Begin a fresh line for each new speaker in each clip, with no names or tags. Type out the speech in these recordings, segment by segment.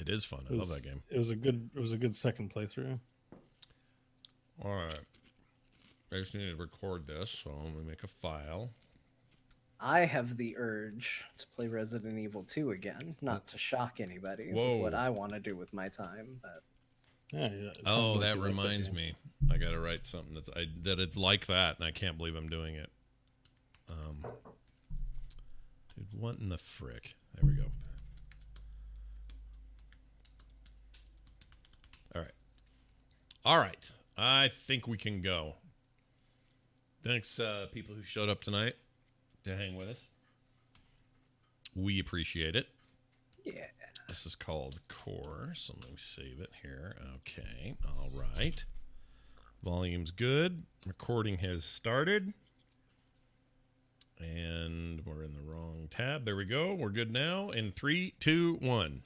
It is fun. I love that game.
It was a good second playthrough.
All right. I just need to record this, so I'm going to make a file.
I have the urge to play Resident Evil 2 again, not to shock anybody with what I want to do with my time, but
Yeah.
Oh, that reminds me. I got to write something that it's like that, and I can't believe I'm doing it. Dude, what in the frick? There we go. All right. I think we can go. Thanks, people who showed up tonight to hang with us. We appreciate it.
yeah.
This is called Core, so let me save it here. Okay, all right. Volume's good. Recording has started. And we're in the wrong tab. There we go. We're good now. In 3, 2, 1.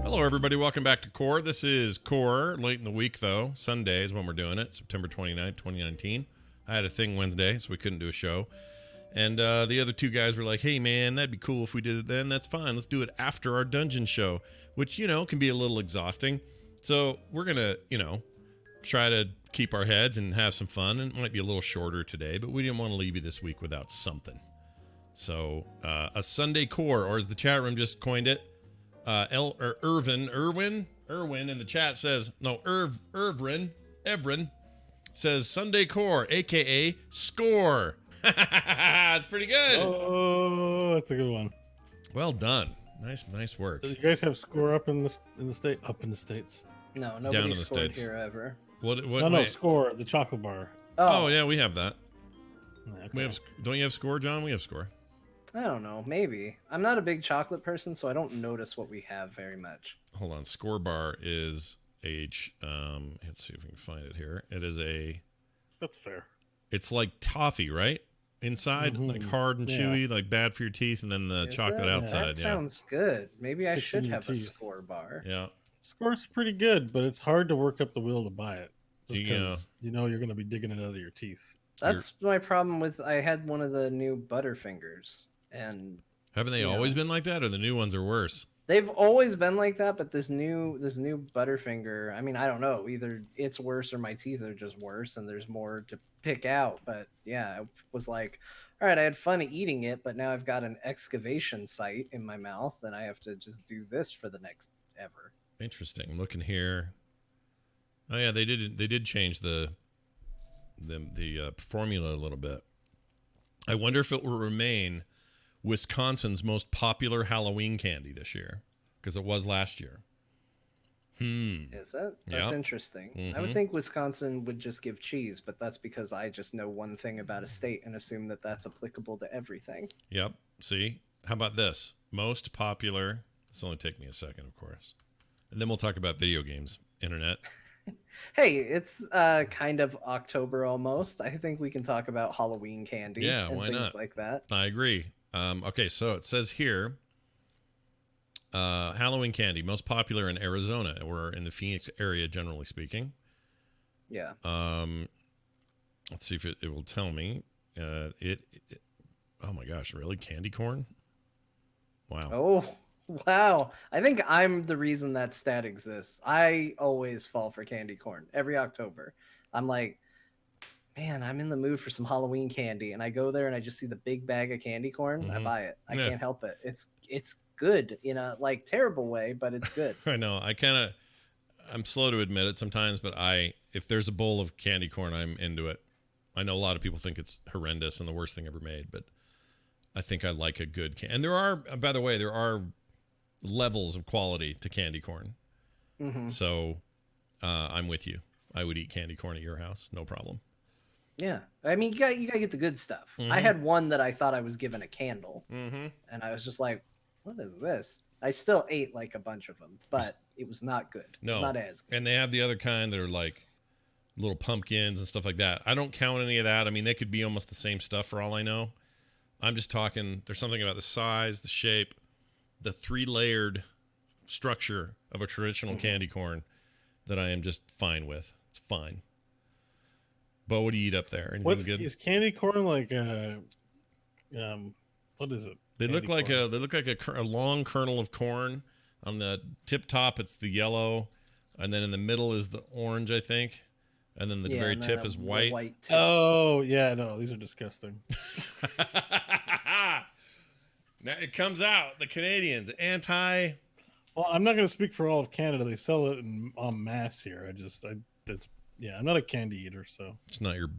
Hello, everybody. Welcome back to Core. This is Core, late in the week, though. Sunday is when we're doing it, September 29th, 2019. I had a thing Wednesday, so we couldn't do a show. And the other two guys were like, hey, man, that'd be cool if we did it then. That's fine. Let's do it after our dungeon show, which, can be a little exhausting. So we're going to, try to keep our heads and have some fun. And it might be a little shorter today, but we didn't want to leave you this week without something. So a Sunday Core, or as the chat room just coined it, Erwin in the chat says, no, Evren says Sunday Core, a.k.a. Score. It's pretty good.
Oh, that's a good one.
Well done. Nice work.
Do you guys have Score up in the state? Up in the States?
No,
Down
nobody
in the
scored
States.
here ever.
What,
No, Score, the chocolate bar.
Oh, yeah, we have that.
Okay.
We have. Don't you have Score, John? We have Score.
I don't know, maybe. I'm not a big chocolate person, so I don't notice what we have very much.
Hold on. Score bar is let's see if we can find it here. It is
That's fair.
it's like toffee, right? Inside, like hard and chewy, like bad for your teeth, and then the chocolate outside.
That sounds good. Maybe I
Sticks
should
in your
have a
teeth.
Score bar.
Yeah.
Score's pretty good, but it's hard to work up the will to buy it. Just
Yeah.
because you're going to be digging it out of your teeth.
That's my problem with. I had one of the new Butterfingers, and
Haven't they always been like that, or the new ones are worse?
they've always been like that. But this new Butterfinger, I mean, I don't know. Either it's worse or my teeth are just worse, and there's more to pick out. But yeah, I was like, all right, I had fun eating it, but now I've got an excavation site in my mouth, and I have to just do this for the next ever.
Interesting. I'm looking here. Oh yeah, they did change the formula a little bit. I wonder if it will remain Wisconsin's most popular Halloween candy this year, because it was last year.
Is that? That's interesting. I would think Wisconsin would just give cheese, but that's because I just know one thing about a state and assume that that's applicable to everything.
Yep. See? How about this? Most popular. This will only take me a second, of course. And then we'll talk about video games, internet.
Hey, it's kind of October almost. I think we can talk about Halloween candy
Yeah,
and
why
things
not?
like that.
I agree. Okay, so it says here, Halloween candy, most popular in Arizona or in the Phoenix area, generally speaking.
Yeah.
Let's see if it will tell me. Oh my gosh, really? Candy corn? Wow.
Oh, wow. I think I'm the reason that stat exists. I always fall for candy corn every October. I'm like, man, I'm in the mood for some Halloween candy, and I go there and I just see the big bag of candy corn. I buy it. I can't help it. It's good in a like terrible way, but it's good.
I know. I'm slow to admit it sometimes, but if there's a bowl of candy corn, I'm into it. I know a lot of people think it's horrendous and the worst thing ever made, but I think I like a good and there are, by the way, there are levels of quality to candy corn. So I'm with you. I would eat candy corn at your house, no problem.
Yeah, I mean, you gotta get the good stuff. I had one that I thought I was given a candle, and I was just like, "What is this?" I still ate like a bunch of them, but it was not good.
No,
it's not as good.
And they have the other kind that are like little pumpkins and stuff like that. I don't count any of that. I mean, they could be almost the same stuff for all I know. I'm just talking. There's something about the size, the shape, the 3-layered structure of a traditional candy corn that I am just fine with. It's fine. But what do you eat up there? Anything
What's
good?
is candy corn like? What is it?
They look
Candy
like
corn.
a long kernel of corn. On the tip top, it's the yellow, and then in the middle is the orange, I think, and then the
Yeah,
very
and then
tip
a
is white.
tip.
Oh yeah, no, these are disgusting.
Now it comes out. The Canadians anti.
Well, I'm not going to speak for all of Canada. They sell it en masse here. I'm not a candy eater, so
It's not your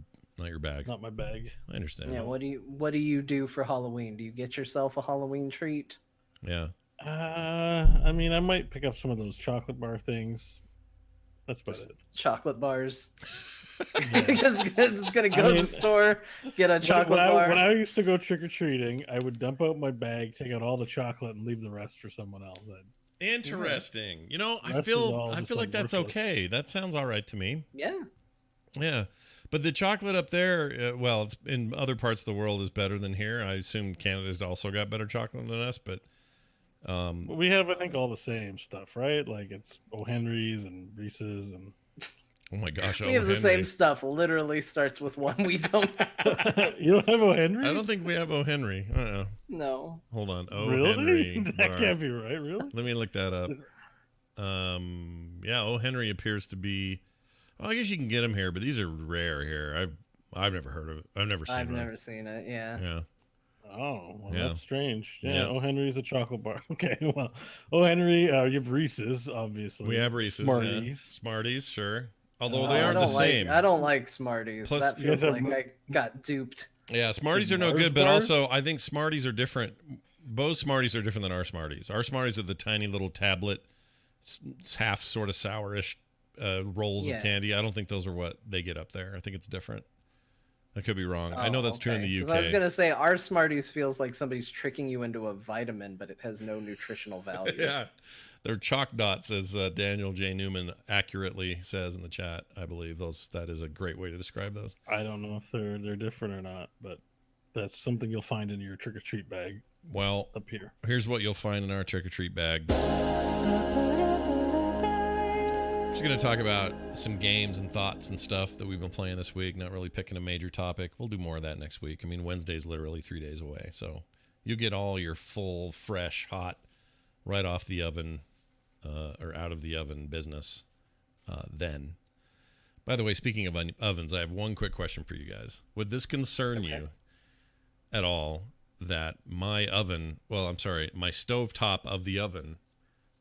bag.
not my bag.
I understand.
Yeah, what do you do for Halloween? Do you get yourself a Halloween treat?
Yeah.
I mean, I might pick up some of those chocolate bar things. That's about
Just
it.
chocolate bars.
Yeah.
just gonna go
I
to
mean,
the store, get a chocolate
when
bar.
when I used to go trick or treating, I would dump out my bag, take out all the chocolate, and leave the rest for someone else.
Interesting. You know, I
Rest is all
feel
just,
like
like,
that's
worthless.
okay. That sounds all right to me.
Yeah.
Yeah. But the chocolate up there, well, it's in other parts of the world is better than here. I assume Canada's also got better chocolate than us, but
We have, I think, all the same stuff, right? Like it's O. Henry's and Reese's and.
oh my gosh,
We have the same stuff. Literally starts with one we don't have.
You don't have O. Henry's?
I don't think we have O. Henry.
No.
Hold on. O.
Really?
Henry.
That
bar.
can't be right. Really?
Let me look that up.
Is-
Yeah, O. Henry appears to be. Well, I guess you can get them here, but these are rare here. I've never heard of it. I've never seen
I've
one.
never seen it. Yeah.
Yeah.
Oh, well,
Yeah.
that's strange. Yeah,
Yeah.
O. Henry's a chocolate bar. Okay, well, O. Henry, you have Reese's, obviously.
We have Reese's.
Smarties.
Yeah. Smarties, sure. Although
Oh,
they
I
aren't
don't
the
like,
same.
I don't like Smarties.
Plus,
that
you guys
feels
have
like I got duped.
Yeah, Smarties are no
Mars
good, but
bars?
also I think Smarties are different. Both Smarties are different than our Smarties. Our Smarties are the tiny little tablet, half sort of sourish rolls
Yeah.
of candy. I don't think those are what they get up there. I think it's different. I could be wrong. I know
Oh,
that's true in
okay.
the
'Cause
UK.
I was gonna say our Smarties feels like somebody's tricking you into a vitamin, but it has no nutritional value.
Yeah, they're chalk dots, as Daniel J. Newman accurately says in the chat. I believe that is a great way to describe those.
I don't know if they're different or not, but that's something you'll find in your trick or treat bag
Well,
up here.
here's what you'll find in our trick or treat bag. Just going to talk about some games and thoughts and stuff that we've been playing this week. Not really picking a major topic. We'll do more of that next week. I mean, Wednesday's literally 3 days away, so you get all your full, fresh, hot, right off the oven or out of the oven business then. By the way, speaking of ovens, I have one quick question for you guys. Would this concern you at all that my oven, well, I'm sorry, my stovetop of the oven,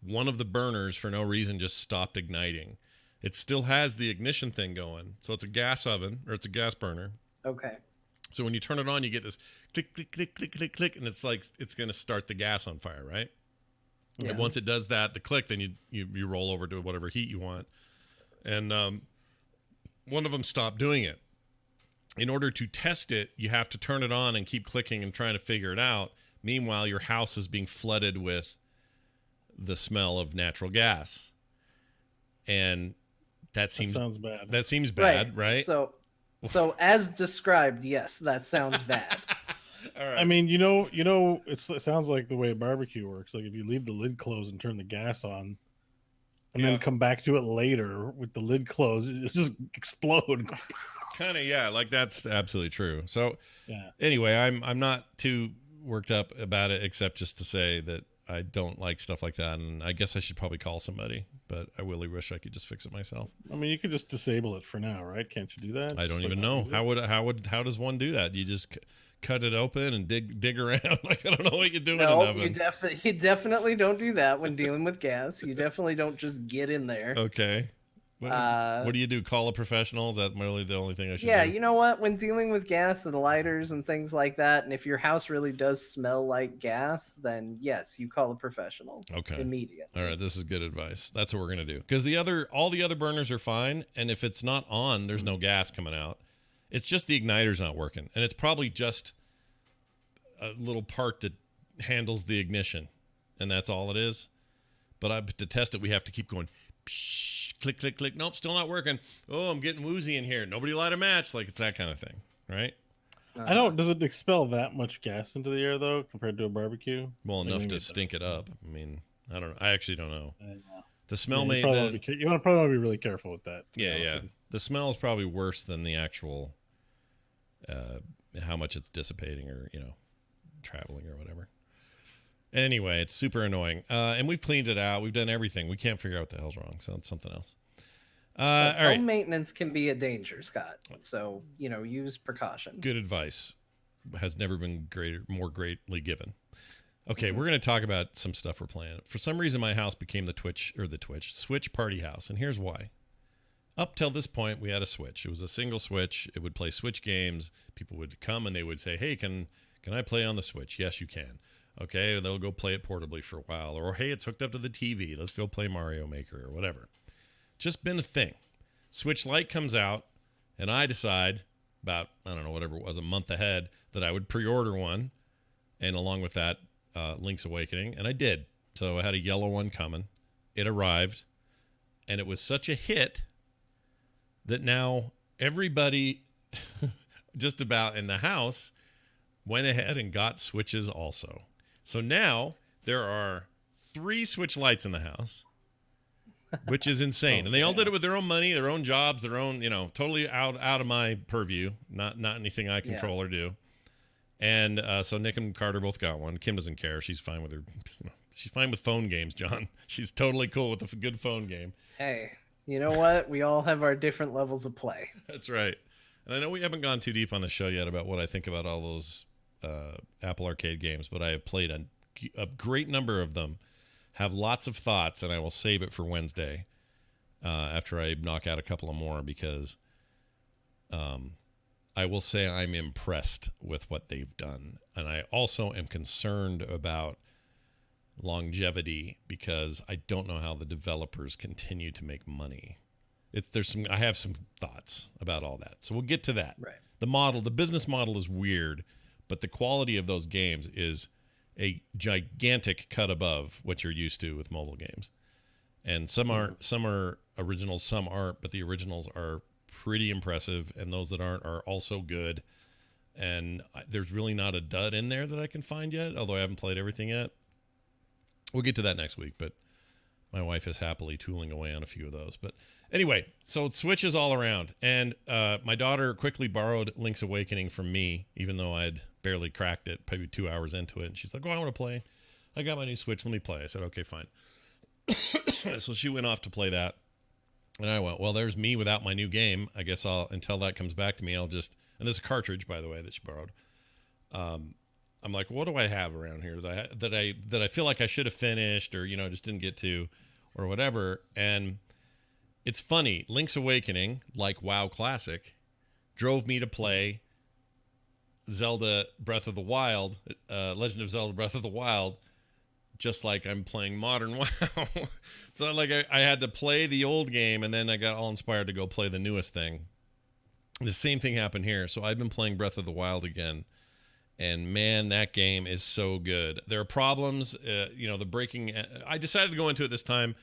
one of the burners for no reason just stopped igniting? It still has the ignition thing going. So it's a gas oven, or it's a gas burner.
Okay.
So when you turn it on, you get this click, click, click, click, click, click, and it's like it's going to start the gas on fire, right?
Yeah.
And once it does that, the click, then you roll over to whatever heat you want. And one of them stopped doing it. In order to test it, you have to turn it on and keep clicking and trying to figure it out. Meanwhile, your house is being flooded with the smell of natural gas. And that
Sounds bad.
that seems bad, right?
So as described, yes, that sounds bad.
All right.
I mean, it sounds like the way a barbecue works. Like if you leave the lid closed and turn the gas on, and
Yeah.
then come back to it later with the lid closed, it just explode.
Kind of, yeah, like that's absolutely true. So
Yeah.
anyway, I'm not too worked up about it, except just to say that I don't like stuff like that, and I guess I should probably call somebody, but I really wish I could just fix it myself.
I mean, you could just disable it for now, right? Can't you do that?
I don't
Just
even
like
know
not use it?
how does one do that? You just cut it open and dig around. Like I don't know what you do in an
No,
oven.
you definitely don't do that when dealing with gas. You definitely don't just get in there.
Okay. What do you do? Call a professional? Is that really the only thing I should
Yeah,
do?
you know what? When dealing with gas and lighters and things like that, and if your house really does smell like gas, then yes, you call a professional
Okay.
immediately.
All right, this is good advice. That's what we're gonna do. Because all the other burners are fine, and if it's not on, there's no gas coming out. It's just the igniter's not working, and it's probably just a little part that handles the ignition, and that's all it is. But to test it, we have to keep going. Psh, click, click, click. Nope, still not working. Oh, I'm getting woozy in here. Nobody light a match. Like it's that kind of thing, right?
I don't. Does it expel that much gas into the air though, compared to a barbecue?
Well,
Like,
enough
maybe
to
it
stink it up. I mean, I don't know. I actually don't know.
does.
The smell
you
made
probably
the
want to you want to probably be really careful with that. to be
yeah
honest
yeah
with you.
the smell is probably worse than the actual how much it's dissipating or traveling or whatever. Anyway, it's super annoying, and we've cleaned it out. We've done everything. We can't figure out what the hell's wrong, so it's something else. All right,
Home maintenance can be a danger, Scott. So use precaution.
good advice has never been more greatly given. Okay, we're going to talk about some stuff we're playing. For some reason, my house became the Switch party house, and here's why. Up till this point, we had a Switch. It was a single Switch. It would play Switch games. People would come and they would say, "Hey, can I play on the Switch?" Yes, you can. Okay, they'll go play it portably for a while. Or, "Hey, it's hooked up to the TV. Let's go play Mario Maker," or whatever. Just been a thing. Switch Lite comes out, and I decide about, I don't know, whatever it was, a month ahead, that I would pre-order one, and along with that, Link's Awakening, and I did. So I had a yellow one coming. It arrived, and it was such a hit that now everybody just about in the house went ahead and got Switches also. So now there are 3 Switch Lites in the house, which is insane. And they all did it with their own money, their own jobs, their own, totally out of my purview, not anything I control or do. And so Nick and Carter both got one. Kim doesn't care. She's fine with she's fine with phone games, John. She's totally cool with a good phone game.
Hey, you know what? We all have our different levels of play.
That's right. And I know we haven't gone too deep on the show yet about what I think about all those Apple Arcade games, but I have played a great number of them, have lots of thoughts, and I will save it for Wednesday after I knock out a couple of more, because I will say I'm impressed with what they've done. And I also am concerned about longevity, because I don't know how the developers continue to make money. I have some thoughts about all that. So we'll get to that.
Right.
The business model is weird, but the quality of those games is a gigantic cut above what you're used to with mobile games. And some are originals, some aren't, but the originals are pretty impressive, and those that aren't are also good. And there's really not a dud in there that I can find yet, although I haven't played everything yet. We'll get to that next week, but my wife is happily tooling away on a few of those. But anyway, so Switches all around. And my daughter quickly borrowed Link's Awakening from me, even though I'd barely cracked it, probably 2 hours into it. And she's like, "Oh, I want to play. I got my new Switch. Let me play." I said, "Okay, fine." So she went off to play that. And I went, well, there's me without my new game. I guess until that comes back to me, and this is a cartridge, by the way, that she borrowed. I'm like, what do I have around here that I feel like I should have finished, or just didn't get to, or whatever. And it's funny, Link's Awakening, like WoW Classic, drove me to play Zelda Breath of the Wild, Legend of Zelda Breath of the Wild, just like I'm playing modern WoW. So like I had to play the old game, and then I got all inspired to go play the newest thing. The same thing happened here. So I've been playing Breath of the Wild again. And man, that game is so good. There are problems, the breaking. I decided to go into it this time.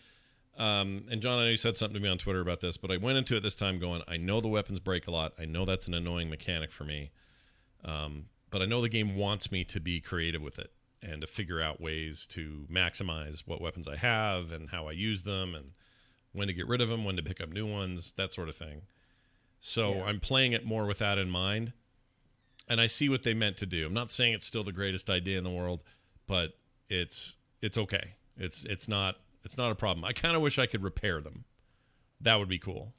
And John, I know you said something to me on Twitter about this, but I went into it this time going, I know the weapons break a lot. I know that's an annoying mechanic for me. But I know the game wants me to be creative with it and to figure out ways to maximize what weapons I have and how I use them and when to get rid of them, when to pick up new ones, that sort of thing. So I'm playing it more with that in mind. And I see what they meant to do. I'm not saying it's still the greatest idea in the world, but it's okay. It's not a problem. I kind of wish I could repair them. That would be cool.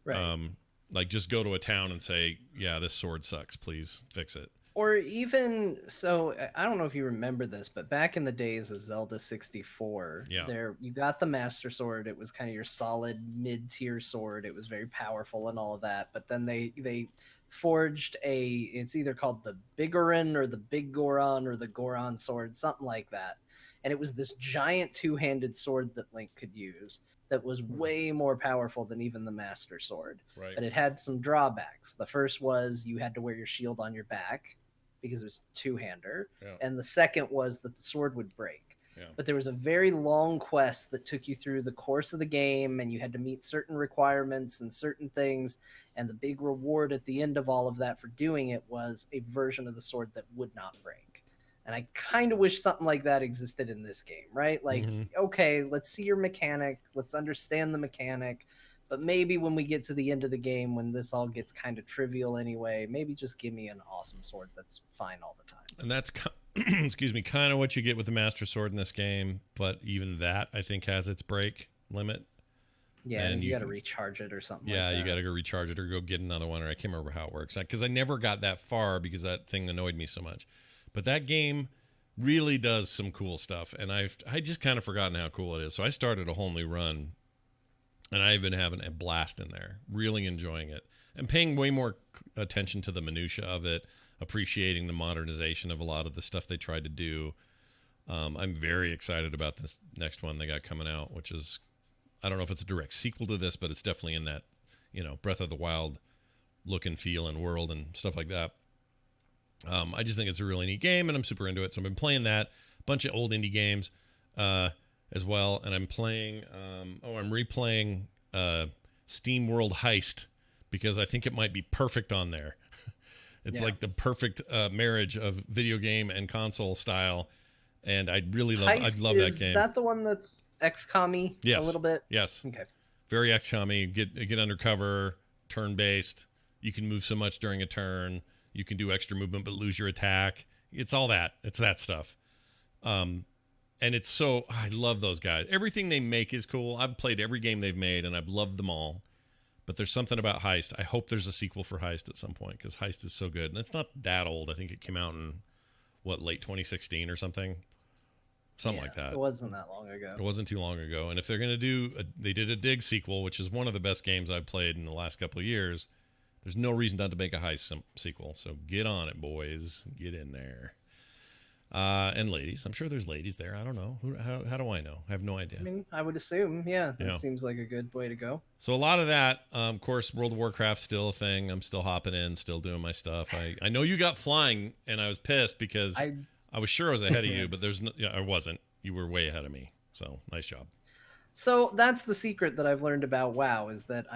Right.
Like just go to a town and say, yeah, this sword sucks. Please fix it.
Or even so, I don't know if you remember this, but back in the days of Zelda 64, you got the Master Sword. It was kind of your solid mid-tier sword. It was very powerful and all of that. But then they forged it's either called the Bigoron or the Big Goron or the Goron sword, something like that. And it was this giant two-handed sword that Link could use that was way more powerful than even the Master Sword.
Right.
But it had some drawbacks. The first was you had to wear your shield on your back because it was two-hander. Yeah. And the second was that the sword would break. Yeah. But there was a very long quest that took you through the course of the game, and you had to meet certain requirements and certain things. And the big reward at the end of all of that for doing it was a version of the sword that would not break. And I kind of wish something like that existed in this game, right? Like, okay, let's see your mechanic, let's understand the mechanic, but maybe when we get to the end of the game, when this all gets kind of trivial anyway, maybe just give me an awesome sword that's fine all the time.
And that's, excuse me, kind of what you get with the Master Sword in this game. But even that, I think, has its break limit.
Yeah, and you got to recharge it or something.
Yeah,
like that.
You got to go recharge it or go get another one. Or I can't remember how it works because I never got that far because that thing annoyed me so much. But that game really does some cool stuff, and I just kind of forgotten how cool it is. So I started a whole new run, and I've been having a blast in there, really enjoying it, and paying way more attention to the minutia of it, appreciating the modernization of a lot of the stuff they tried to do. I'm very excited about this next one they got coming out, which is, I don't know if it's a direct sequel to this, but it's definitely in that, Breath of the Wild look and feel and world and stuff like that. I just think it's a really neat game, and I'm super into it. So I've been playing that, a bunch of old indie games as well, and I'm playing. I'm replaying Steam World Heist because I think it might be perfect on there. It's like the perfect marriage of video game and console style, and I really love. I love that game.
Is that the one that's XCOM-y a little bit?
Yes.
Okay.
Very XCOM-y. Get undercover, turn based. You can move so much during a turn. You can do extra movement but lose your attack. It's all that. It's that stuff. And it's so, I love those guys. Everything they make is cool. I've played every game they've made, and I've loved them all. But there's something about Heist. I hope there's a sequel for Heist at some point, because Heist is so good. And it's not that old. I think it came out in, late 2016 or something? Something like that.
It wasn't that long ago.
It wasn't too long ago. And if they're going to do, they did a Dig sequel, which is one of the best games I've played in the last couple of years. There's no reason not to make a Heist sequel. So get on it, boys. Get in there. And ladies. I'm sure there's ladies there. I don't know. How do I know? I have no idea.
I mean, I would assume, that seems like a good way to go.
So a lot of that, of course, World of Warcraft's still a thing. I'm still hopping in, still doing my stuff. I know you got flying, and I was pissed because I was sure I was ahead of you, but I wasn't. You were way ahead of me. So nice job.
So that's the secret that I've learned about WoW, is that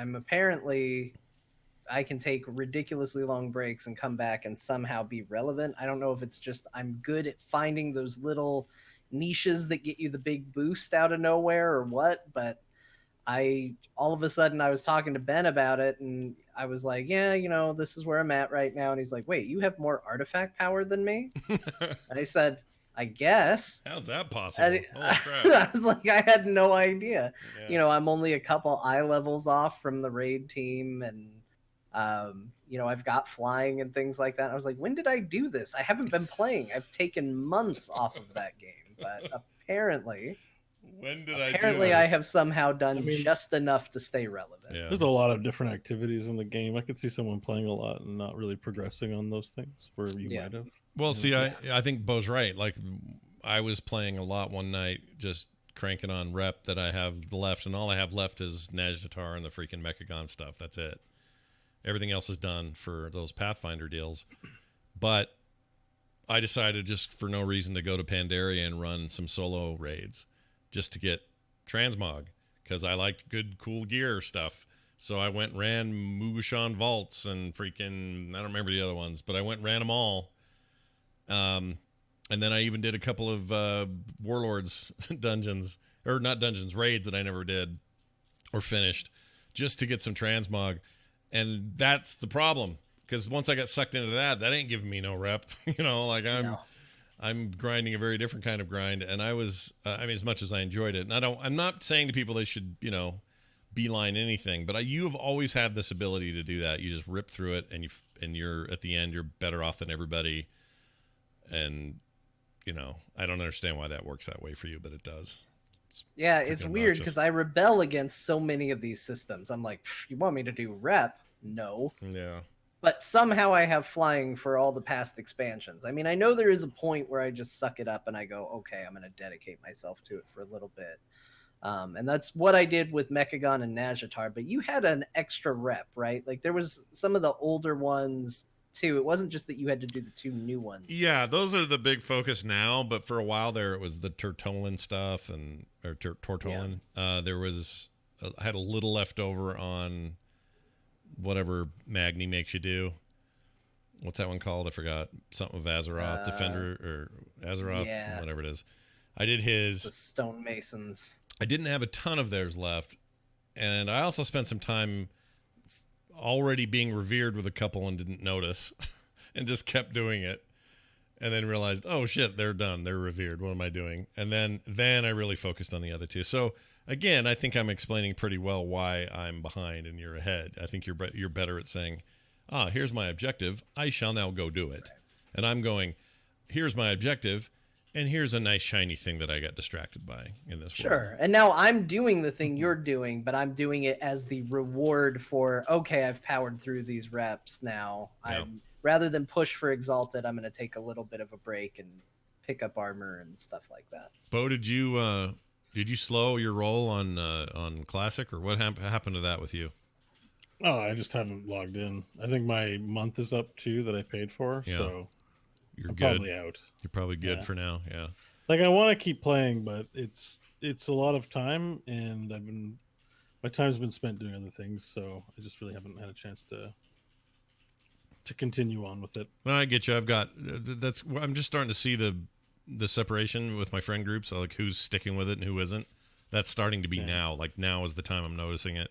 I can take ridiculously long breaks and come back and somehow be relevant. I don't know if it's just I'm good at finding those little niches that get you the big boost out of nowhere or what, but all of a sudden I was talking to Ben about it, and I was like, yeah, this is where I'm at right now. And he's like, wait, you have more artifact power than me? And I said, I guess.
How's that possible? Holy crap.
I was like, I had no idea. Yeah. I'm only a couple eye levels off from the raid team, and I've got flying and things like that. And I was like, when did I do this? I haven't been playing. I've taken months off of that game, but apparently I have somehow done just enough to stay relevant.
Yeah. There's a lot of different activities in the game. I could see someone playing a lot and not really progressing on those things where you might have.
Well, see, I think Bo's right. Like, I was playing a lot one night, just cranking on rep that I have left, and all I have left is Najdatar and the freaking Mechagon stuff. That's it. Everything else is done for those Pathfinder deals. But I decided just for no reason to go to Pandaria and run some solo raids just to get transmog, because I liked good, cool gear stuff. So I went and ran Mugushan Vaults and freaking, I don't remember the other ones, but I went and ran them all. And then I even did a couple of Warlords dungeons, or not dungeons, raids that I never did or finished, just to get some transmog. And that's the problem, because once I got sucked into that ain't giving me no rep. I'm grinding a very different kind of grind, and I was, as much as I enjoyed it, and I'm not saying to people they should, beeline anything, but you have always had this ability to do that. You just rip through it, and you're at the end, you're better off than everybody. And I don't understand why that works that way for you, but it does.
It's weird because I rebel against so many of these systems. I'm like, you want me to do rep? No.
Yeah.
But somehow I have flying for all the past expansions. I mean, I know there is a point where I just suck it up and I go, okay, I'm going to dedicate myself to it for a little bit. And that's what I did with Mechagon and Najdatar. But you had an extra rep, right? Like, there was some of the older ones too. It wasn't just that you had to do the two new ones.
Yeah, those are the big focus now, but for a while there it was the Tortollan stuff or Tortollan. Yeah. There was I had a little left over on whatever Magni makes you do. what's that one called? I forgot. Something of Azeroth, Defender or Azeroth,
yeah.
whatever it is. I did
The
his.
stonemasons.
I didn't have a ton of theirs left, and I also spent some time already being revered with a couple and didn't notice, and just kept doing it, and then realized, oh shit, they're done, they're revered. What am I doing? And then I really focused on the other two. So again, I think I'm explaining pretty well why I'm behind and you're ahead. I think you're better at saying, here's my objective. I shall now go do it. And I'm going, here's my objective, and here's a nice shiny thing that I got distracted by in this world.
Sure. And now I'm doing the thing you're doing, but I'm doing it as the reward for, okay, I've powered through these reps now.
Yeah.
Rather than push for Exalted, I'm going to take a little bit of a break and pick up armor and stuff like that.
Bo, did you slow your roll on Classic, or what happened to that with you?
Oh, I just haven't logged in. I think my month is up too that I paid for,
Yeah.
so
You're
I'm
good.
probably out.
You're probably good
Yeah.
for now. Yeah.
Like I want to keep playing, but it's a lot of time, and my time's been spent doing other things, so I just really haven't had a chance to continue on with it.
Well, I get you. I'm just starting to see the separation with my friend group. So like who's sticking with it and who isn't. That's starting to be now. Like now is the time I'm noticing it.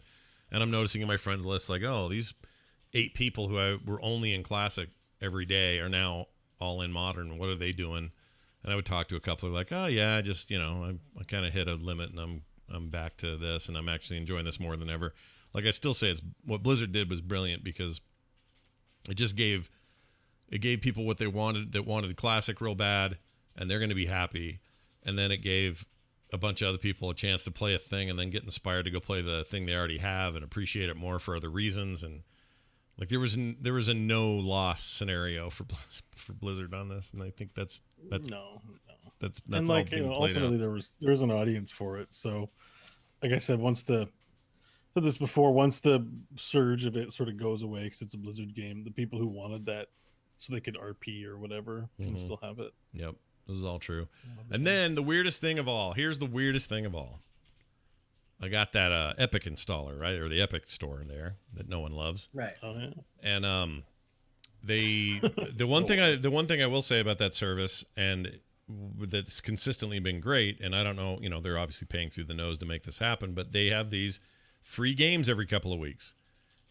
And I'm noticing in my friends list, like, oh, these 8 people who were only in Classic every day are now all in Modern. What are they doing? And I would talk to a couple like, oh yeah, just, I kind of hit a limit and I'm back to this and I'm actually enjoying this more than ever. Like I still say what Blizzard did was brilliant because it just gave people what they wanted, that wanted Classic real bad, and they're going to be happy. And then it gave a bunch of other people a chance to play a thing and then get inspired to go play the thing they already have and appreciate it more for other reasons. And like there was a no loss scenario for Blizzard on this, and I think that's
no.
That's
And
all
like
being played
ultimately
out.
there was an audience for it. So like I said, once the surge of it sort of goes away because it's a Blizzard game, the people who wanted that so they could RP or whatever can still have it.
Yep, this is all true. And then the weirdest thing of all. Here's the weirdest thing of all. I got that Epic installer, right, or the Epic store there that no one loves.
Right.
Oh yeah.
And the one thing I will say about that service, and that's consistently been great, and I don't know, they're obviously paying through the nose to make this happen, but they have these free games every couple of weeks,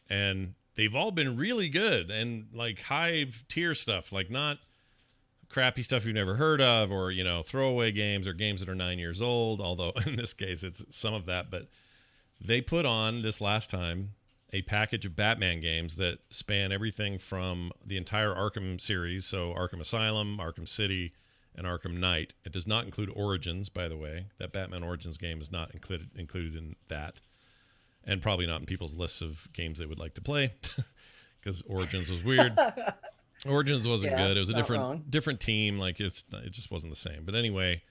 and they've all been really good and like high tier stuff, like not crappy stuff you've never heard of, or throwaway games or games that are 9 years old, although in this case it's some of that. But they put on this last time a package of Batman games that span everything from the entire Arkham series, so Arkham Asylum, Arkham City, and Arkham Knight. It does not include Origins, by the way. That Batman Origins game is not included in that, and probably not in people's lists of games they would like to play, because Origins was weird. Origins wasn't good. It was a different team. Like it just wasn't the same. But anyway,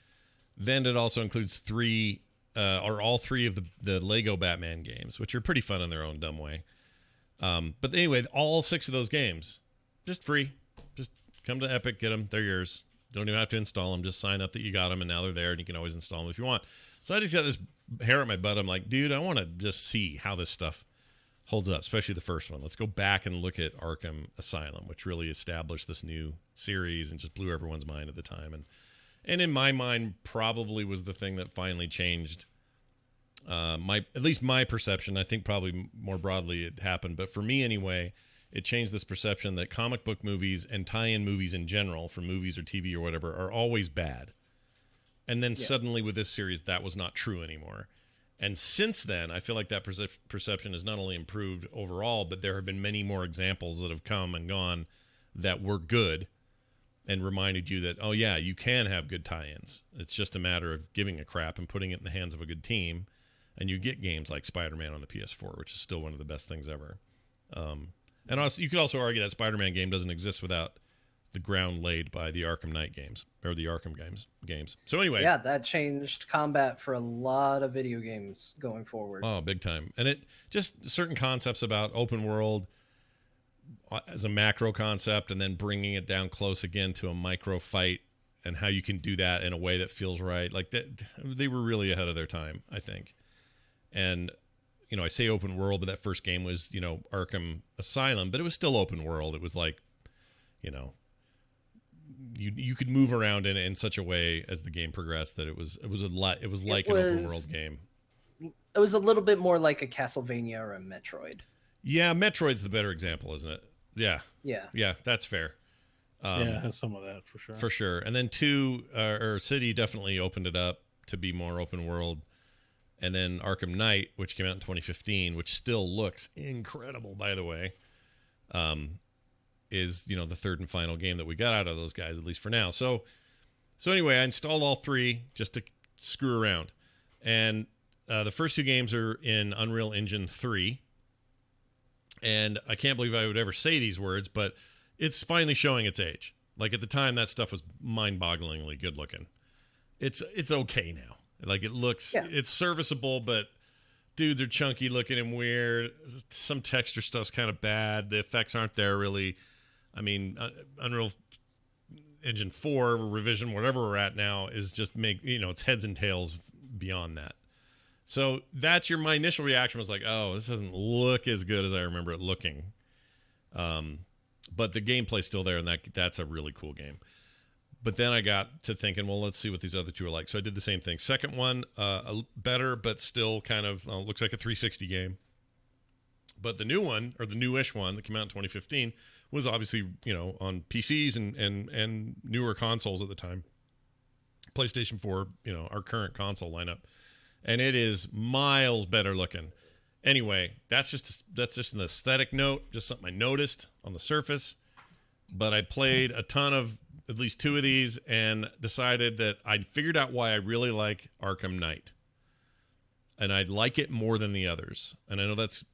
then it also includes all three of the Lego Batman games, which are pretty fun in their own dumb way. But anyway, all 6 of those games, just free. Just come to Epic, get them. They're yours. Don't even have to install them. Just sign up that you got them, and now they're there, and you can always install them if you want. So I just got this hair at my butt. I'm like, dude, I want to just see how this stuff holds up, especially the first one. Let's go back and look at Arkham Asylum, which really established this new series and just blew everyone's mind at the time. And in my mind, probably was the thing that finally changed at least my perception. I think probably more broadly it happened, but for me anyway, it changed this perception that comic book movies and tie-in movies in general, from movies or TV or whatever, are always bad. And then suddenly with this series, that was not true anymore. And since then, I feel like that perception has not only improved overall, but there have been many more examples that have come and gone that were good and reminded you that, oh yeah, you can have good tie-ins. It's just a matter of giving a crap and putting it in the hands of a good team. And you get games like Spider-Man on the PS4, which is still one of the best things ever. And also, you could also argue that Spider-Man game doesn't exist without the ground laid by the Arkham Knight games, or the Arkham games. So anyway.
Yeah, that changed combat for a lot of video games going forward.
Oh, big time. And it just certain concepts about open world as a macro concept, and then bringing it down close again to a micro fight, and how you can do that in a way that feels right. Like that, they were really ahead of their time, I think. And I say open world, but that first game was, Arkham Asylum, but it was still open world. It was like you know, you could move around in such a way as the game progressed that it was like an open world game.
It was a little bit more like a Castlevania or a Metroid.
Yeah, Metroid's the better example, isn't it? Yeah.
Yeah.
Yeah, that's fair.
Yeah, it has some of that for sure.
For sure. And then 2, or City definitely opened it up to be more open world. And then Arkham Knight, which came out in 2015, which still looks incredible, by the way, is, you know, the third and final game that we got out of those guys, at least for now. So anyway, I installed all 3 just to screw around. And the first 2 games are in Unreal Engine 3. And I can't believe I would ever say these words, but it's finally showing its age. Like at the time, that stuff was mind-bogglingly good looking. It's okay now. Like it looks, it's serviceable, but dudes are chunky looking and weird. Some texture stuff's kind of bad. The effects aren't there really. I mean, Unreal Engine 4 revision, whatever we're at now, is just it's heads and tails beyond that. So that's my initial reaction was like, oh, this doesn't look as good as I remember it looking. But the gameplay's still there, and that's a really cool game. But then I got to thinking, well, let's see what these other 2 are like. So I did the same thing. Second one, better, but still kind of looks like a 360 game. But the new one, or the newish one that came out in 2015, was obviously, on PCs and newer consoles at the time. PlayStation 4, our current console lineup. And it is miles better looking. Anyway, that's just an aesthetic note, just something I noticed on the surface. But I played a ton of at least 2 of these and decided that I'd figured out why I really like Arkham Knight. And I'd like it more than the others. And I know that's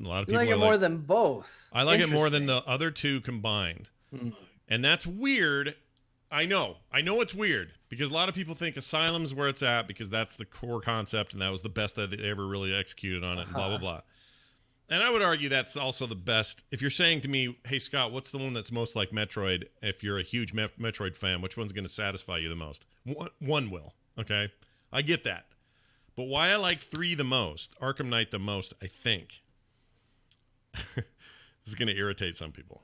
a lot of people
like it more than both.
I like it more than the other 2 combined.
Mm.
And that's weird. I know it's weird because a lot of people think Asylum's where it's at because that's the core concept and that was the best that they ever really executed on it and blah, blah, blah. And I would argue that's also the best. If you're saying to me, hey, Scott, what's the one that's most like Metroid? If you're a huge Metroid fan, which one's going to satisfy you the most? One will, okay? I get that. But why I like 3 the most, Arkham Knight the most, I think, this is going to irritate some people.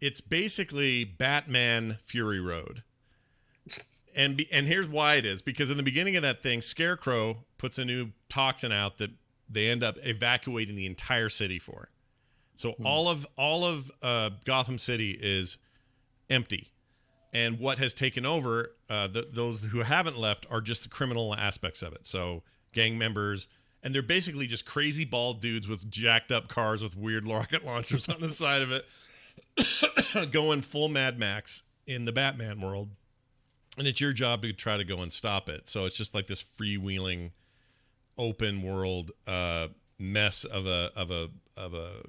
It's basically Batman Fury Road. And here's why it is. Because in the beginning of that thing, Scarecrow puts a new toxin out that they end up evacuating the entire city for. So all of Gotham City is empty. And what has taken over, those who haven't left, are just the criminal aspects of it. So gang members. And they're basically just crazy bald dudes with jacked up cars with weird rocket launchers on the side of it. Going full Mad Max in the Batman world, and it's your job to try to go and stop it. So it's just like this freewheeling, open world mess of a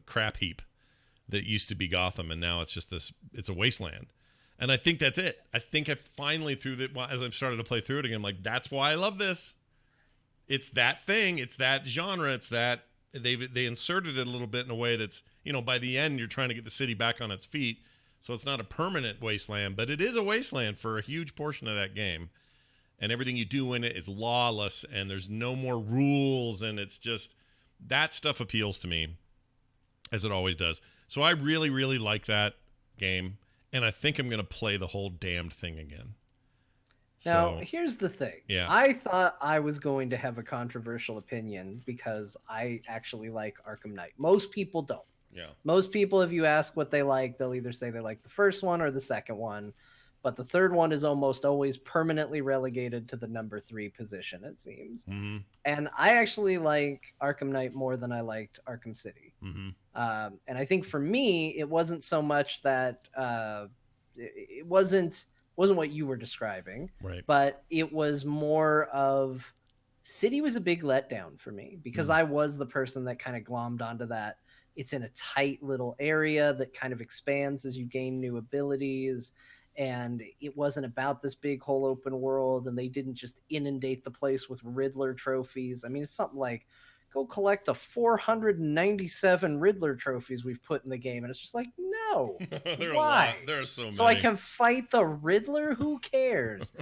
crap heap that used to be Gotham, and now it's just it's a wasteland. And I think that's it. I think I finally as I've started to play through it again, I'm like, that's why I love this. It's that thing. It's that genre. It's that they inserted it a little bit in a way that's, by the end, you're trying to get the city back on its feet. So it's not a permanent wasteland, but it is a wasteland for a huge portion of that game. And everything you do in it is lawless, and there's no more rules. And it's just, that stuff appeals to me, as it always does. So I really, really like that game. And I think I'm going to play the whole damned thing again.
Now, here's the thing.
Yeah.
I thought I was going to have a controversial opinion because I actually like Arkham Knight. Most people don't.
Yeah.
Most people, if you ask what they like, they'll either say they like the first one or the second one. But the third one is almost always permanently relegated to the number 3 position, it seems.
Mm-hmm.
And I actually like Arkham Knight more than I liked Arkham City.
Mm-hmm.
And I think for me, it wasn't so much that it wasn't what you were describing,
right?
But it was more of City was a big letdown for me because I was the person that kind of glommed onto that. It's in a tight little area that kind of expands as you gain new abilities. And it wasn't about this big whole open world. And they didn't just inundate the place with Riddler trophies. I mean, it's something like, go collect the 497 Riddler trophies we've put in the game. And it's just like, no.
There are
why?
There are so many.
So I can fight the Riddler? Who cares?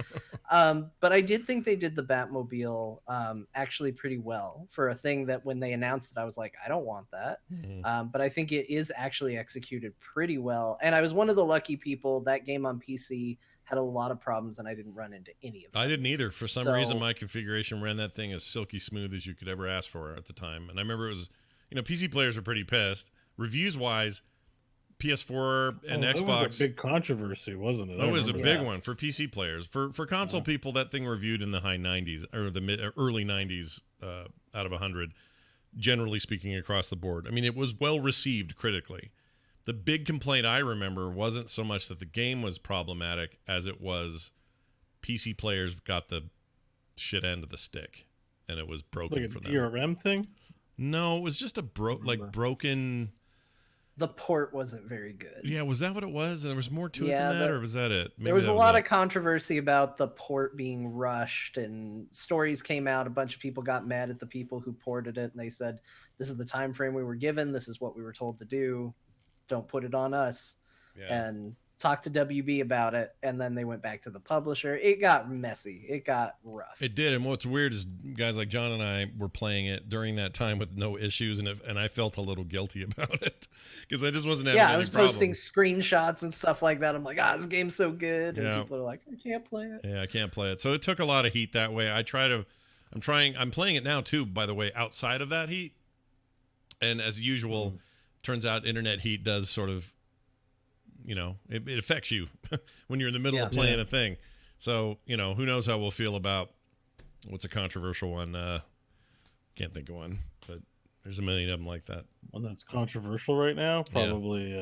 But I did think they did the Batmobile actually pretty well for a thing that when they announced it, I was like, I don't want that. But I think it is actually executed pretty well. And I was one of the lucky people. That game on PC had a lot of problems, and I didn't run into any of them.
I didn't either. For some reason, my configuration ran that thing as silky smooth as you could ever ask for at the time. And I remember it was, PC players were pretty pissed. Reviews-wise, PS4 and Xbox.
It was a big controversy, wasn't it?
It was a big one for PC players. For console people, that thing reviewed in the high 90s or the early 90s out of 100, generally speaking, across the board. I mean, it was well received critically. The big complaint I remember wasn't so much that the game was problematic as it was PC players got the shit end of the stick, and it was broken
like
for
a
them.
DRM thing?
No, it was just a broken.
The port wasn't very good.
Yeah, was that what it was? And there was more to it than that, or was that it? Maybe
there was
a
lot of controversy about the port being rushed, and stories came out. A bunch of people got mad at the people who ported it, and they said, "This is the time frame we were given. This is what we were told to do. Don't put it on us."
Yeah.
And talked to WB about it, and then they went back to the publisher. It got messy. It got rough.
It did, and what's weird is guys like John and I were playing it during that time with no issues, and I felt a little guilty about it because I just wasn't having any problems.
Yeah, I was posting screenshots and stuff like that. I'm like, this game's so good, and people are like, I can't play it.
Yeah, I can't play it. So it took a lot of heat that way. I'm playing it now too, by the way, outside of that heat, and as usual, turns out internet heat does sort of, it affects you when you're in the middle of playing a thing. So, who knows how we'll feel about what's a controversial one. Can't think of one, but there's a million of them like that.
One that's controversial right now, probably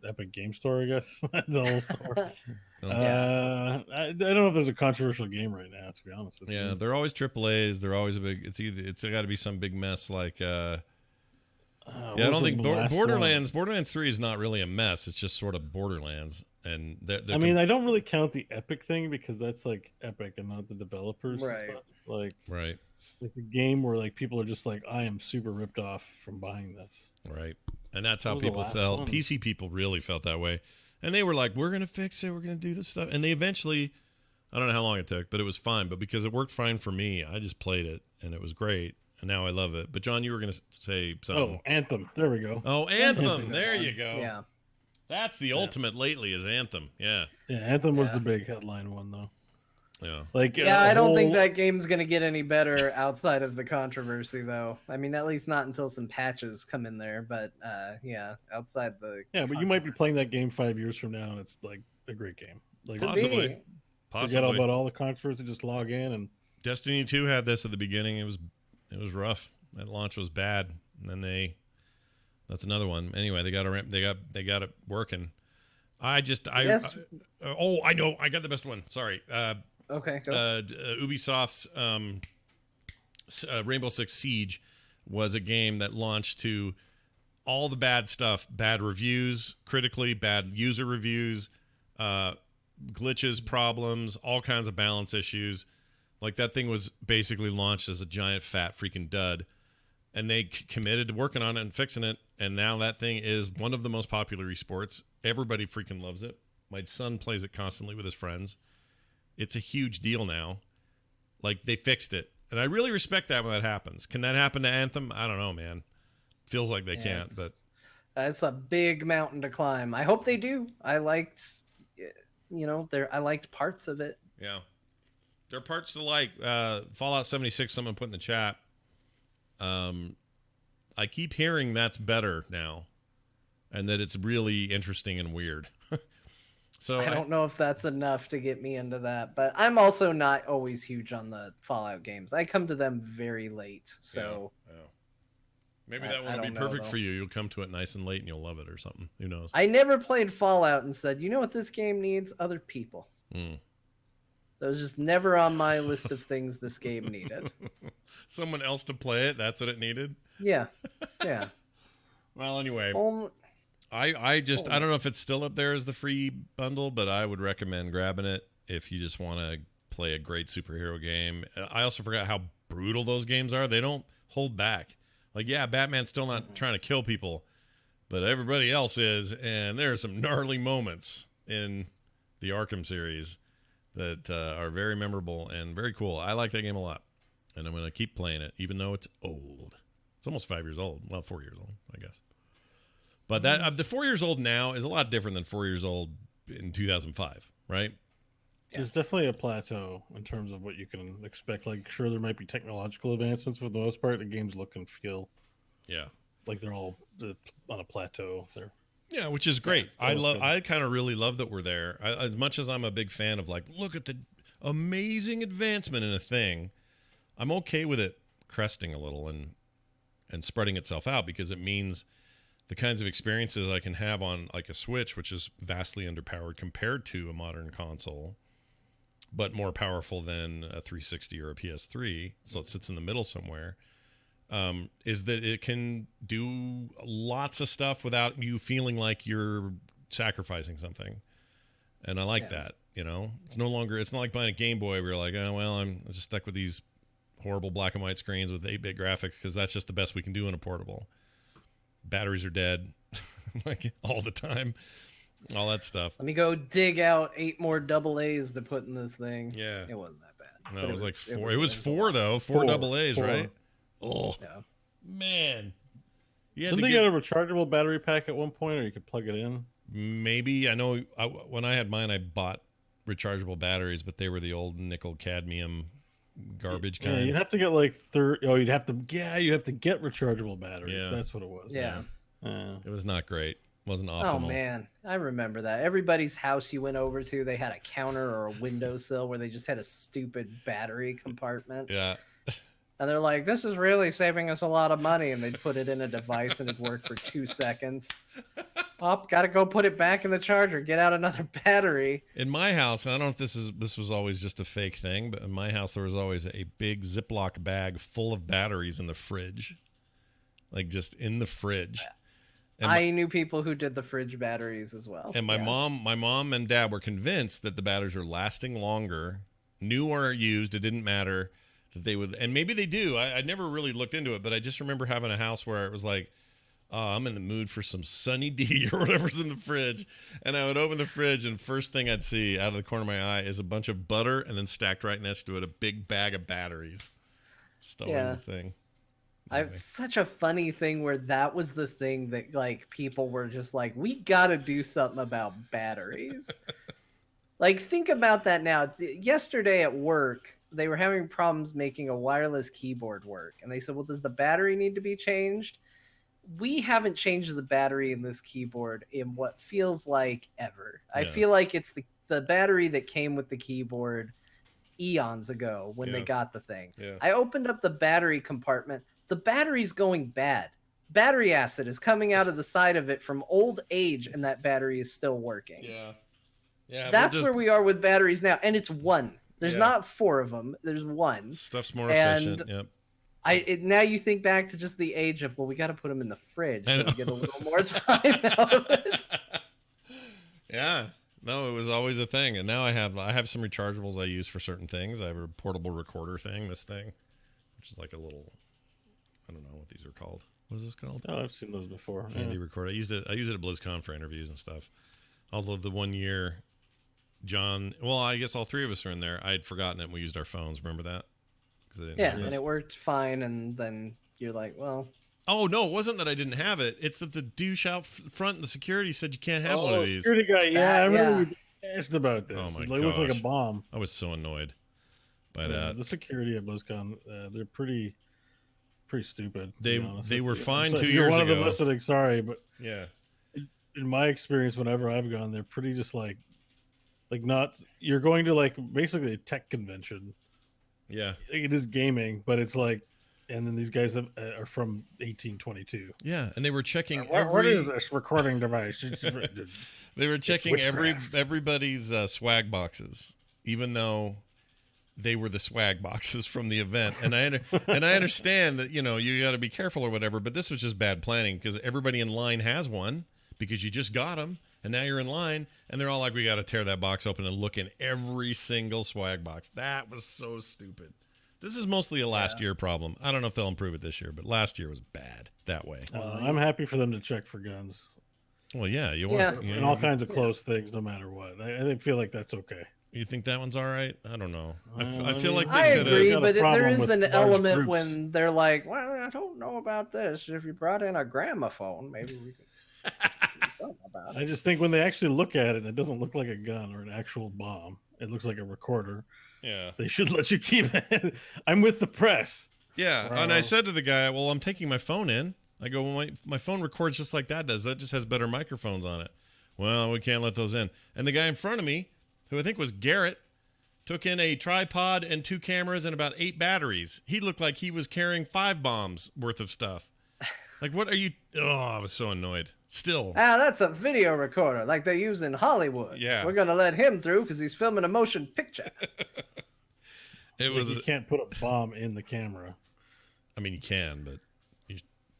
Epic Game Store, I guess. That's the whole store. I don't know if there's a controversial game right now, to be honest with you.
Yeah, they're always AAAs. They're always it's got to be some big mess like I don't think Borderlands 3 is not really a mess. It's just sort of Borderlands. And
I don't really count the Epic thing because that's like Epic and not the developers.
Right.
Like a game where like people are just like, I am super ripped off from buying this.
Right. And that's how people felt. PC people really felt that way. And they were like, we're going to fix it. We're going to do this stuff. And they eventually, I don't know how long it took, but it was fine. But because it worked fine for me, I just played it and it was great. And now I love it. But John, you were going to say something.
Oh, Anthem. There we go.
Oh, Anthem. There you go.
Yeah.
That's the ultimate lately is Anthem. Yeah.
Yeah, Anthem was the big headline one, though.
Yeah.
I don't think that game's going to get any better outside of the controversy, though. I mean, at least not until some patches come in there. But, outside the...
Yeah, but you might be playing that game 5 years from now, and it's, like, a great game. Like,
Possibly.
Forget about all the controversy, just log in and...
Destiny 2 had this at the beginning. It was rough. That launch was bad. And then that's another one. Anyway, they got it working. I know. I got the best one. Sorry.
Okay. Go.
Ubisoft's Rainbow Six Siege was a game that launched to all the bad stuff, bad reviews, critically bad user reviews, glitches, problems, all kinds of balance issues. Like that thing was basically launched as a giant fat freaking dud, and they committed to working on it and fixing it. And now that thing is one of the most popular esports. Everybody freaking loves it. My son plays it constantly with his friends. It's a huge deal now. Like they fixed it. And I really respect that when that happens. Can that happen to Anthem? I don't know, man. Feels like they can't, but
it's a big mountain to climb. I hope they do. I liked, I liked parts of it.
Yeah. There are parts to like. Fallout 76, someone put in the chat. I keep hearing that's better now, and that it's really interesting and weird. So
I don't know if that's enough to get me into that, but I'm also not always huge on the Fallout games. I come to them very late, so
maybe that one will be perfect for you. You'll come to it nice and late, and you'll love it or something. Who knows?
I never played Fallout and said, you know what this game needs? Other people. That was just never on my list of things this game needed.
Someone else to play it. That's what it needed.
Yeah.
Well, anyway, I don't know if it's still up there as the free bundle, but I would recommend grabbing it if you just want to play a great superhero game. I also forgot how brutal those games are. They don't hold back. Like, yeah, Batman's still not trying to kill people, but everybody else is, and there are some gnarly moments in the Arkham series that are very memorable and very cool. I like that game a lot, and I'm going to keep playing it, even though it's old. It's almost 5 years old. Well, 4 years old, I guess. But that the 4 years old now is a lot different than 4 years old in 2005, right?
There's definitely a plateau in terms of what you can expect. Like, sure, there might be technological advancements, but for the most part, the games look and feel like they're all on a plateau.
Yeah, which is great.
still
I kind of really love that we're there. As much as I'm a big fan of, like, look at the amazing advancement in a thing, I'm okay with it cresting a little and spreading itself out, because it means the kinds of experiences I can have on, like, a Switch, which is vastly underpowered compared to a modern console, but more powerful than a 360 or a PS3, so it sits in the middle somewhere, is that it can do lots of stuff without you feeling like you're sacrificing something. And I like that, you know? It's not like buying a Game Boy where you're like, oh, well, I'm just stuck with these horrible black and white screens with 8-bit graphics because that's just the best we can do in a portable. Batteries are dead, like, all the time. All that stuff.
Let me go dig out 8 more double A's to put in this thing.
Yeah.
It wasn't that bad.
No,
But
it was like 4.
it
It was 4, though. 4 double A's,
Four.
right? Oh,
Yeah.
man. You had
Didn't
to
they
get,
get a rechargeable battery pack at one point, or you could plug it in?
maybe. I know when I had mine, I bought rechargeable batteries, but they were the old nickel cadmium garbage
Yeah,
kind.
you'd have to get like you have to get rechargeable batteries.
Yeah.
That's what it was.
Yeah.
It was not great. Wasn't
Oh
optimal.
man, I remember that. Everybody's house you went over to, they had a counter or a windowsill where they just had a stupid battery compartment.
Yeah.
And they're like, this is really saving us a lot of money. And they'd put it in a device and it'd work for 2 seconds. Oh, gotta go put it back in the charger. Get out another battery.
In my house, and I don't know if this was always just a fake thing, but in my house there was always a big Ziploc bag full of batteries in the fridge, like just in the fridge. And
I knew people who did the fridge batteries as well.
And my mom and dad were convinced that the batteries were lasting longer, new or used. It didn't matter that they would, and maybe they do. I never really looked into it, but I just remember having a house where it was like, oh, I'm in the mood for some Sunny D or whatever's in the fridge. And I would open the fridge, and first thing I'd see out of the corner of my eye is a bunch of butter, and then stacked right next to it, a big bag of batteries. Just always the thing.
I've such a funny thing where that was the thing that, like, people were just like, we gotta do something about batteries. Like, think about that now. Yesterday at work, they were having problems making a wireless keyboard work. And they said, well, does the battery need to be changed? We haven't changed the battery in this keyboard in what feels like ever. I feel like it's the battery that came with the keyboard eons ago when they got the thing. I opened up the battery compartment. The battery's going bad. Battery acid is coming out of the side of it from old age, and that battery is still working.
Yeah.
That's where we are with batteries now, and it's one. There's not 4 of them. There's one.
Stuff's more efficient. Yep.
Now you think back to just the age of, well, we got to put them in the fridge so we get a little more time out of it.
Yeah. No, it was always a thing, and now I have some rechargeables I use for certain things. I have a portable recorder thing, this thing, which is like a little, I don't know what these are called. What is this called?
Oh, I've seen those before.
Handy recorder. I use it at BlizzCon for interviews and stuff. Although the one year, John, well, I guess all 3 of us are in there. I had forgotten it, and we used our phones. Remember that?
And it worked fine, and then you're like, well.
Oh, no, it wasn't that I didn't have it. It's that the douche out front in the security said you can't have one of these.
Security guy, I remember you asked about this.
Oh, my
It looked like
gosh.
a bomb.
I was so annoyed by that.
The security at BlizzCon, they're pretty stupid. to
They
be honest
they
with
were
you.
fine
So
2
if you're
years
one of them
ago.
listening, sorry, but
Yeah.
in my experience, whenever I've gone, they're pretty just like not. You're going to like basically a tech convention.
Yeah.
It is gaming, but it's like, and then these guys are from 1822.
Yeah, and they were checking
What is this recording device?
They were checking
witchcraft.
everybody's swag boxes, even though they were the swag boxes from the event. And I understand that, you know, you got to be careful or whatever, but this was just bad planning because everybody in line has one because you just got them, and now you're in line, and they're all like, we got to tear that box open and look in every single swag box. That was so stupid. This is mostly a last year problem. I don't know if they'll improve it this year, but last year was bad that way.
I'm happy for them to check for guns.
Well, yeah, you want
and all kinds of close things, no matter what. I feel like that's okay.
You think that one's all right? I don't know. I feel
mean,
like
I agree, but there is
with
an
large
element
groups.
when they're like, "Well, I don't know about this. If you brought in a gramophone, maybe we could do something about it."
I just think when they actually look at it, it doesn't look like a gun or an actual bomb. It looks like a recorder.
Yeah.
They should let you keep it. I'm with the press.
Yeah, and I said to the guy, well, I'm taking my phone in. I go, well, my phone records just like that does. That just has better microphones on it. Well, we can't let those in. And the guy in front of me, who I think was Garrett, took in a tripod and 2 cameras and about 8 batteries. He looked like he was carrying 5 bombs worth of stuff. Like, what are you... Oh, I was so annoyed. Still.
That's a video recorder like they use in Hollywood.
Yeah.
We're going to let him through because he's filming a motion picture.
It was...
You can't put a bomb in the camera.
I mean, you can, but you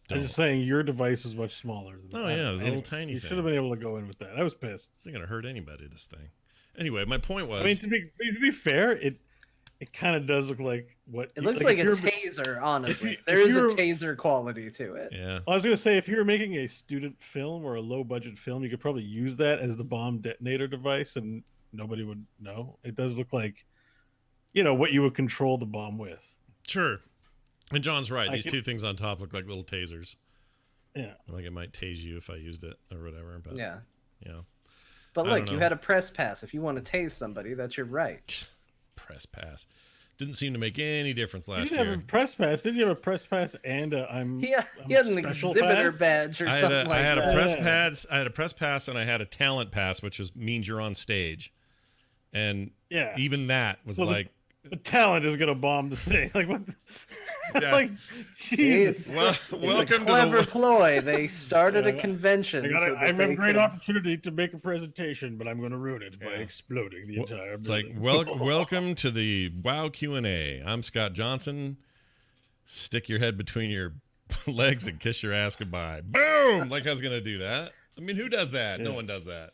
don't. I'm just saying your device was much smaller than that.
Oh, yeah, it was a little tiny thing.
You should have been able to go in with that. I was pissed.
This isn't going to hurt anybody, this thing. Anyway, my point was...
I mean, to be fair, it kind of does look like what...
It looks like a taser, honestly. There is a taser quality to it.
Yeah.
Well, I was going to say, if you were making a student film or a low-budget film, you could probably use that as the bomb detonator device, and nobody would know. It does look like, what you would control the bomb with.
Sure. And John's right. These 2 things on top look like little tasers.
Yeah.
Like it might tase you if I used it or whatever. But
yeah.
Yeah.
But look, you had a press pass. If you want to tase somebody, that's your right.
Press pass. Didn't seem to make any difference last
year.
You
have a press pass. Did you have a press pass and
he had an exhibitor badge or something like that.
I had a press pass. I had a press pass and I had a talent pass, which means you're on stage. And even that was like...
The talent is going to bomb the thing. Like, what?
Yeah.
Like, Jesus.
Well, welcome
to clever ploy. They started a convention.
I have a great opportunity to make a presentation, but I'm going to ruin it by exploding the entire
It's
building.
like, welcome to the WoW Q&A. I'm Scott Johnson. Stick your head between your legs and kiss your ass goodbye. Boom! Like I was going to do that. I mean, who does that? Yeah. No one does that.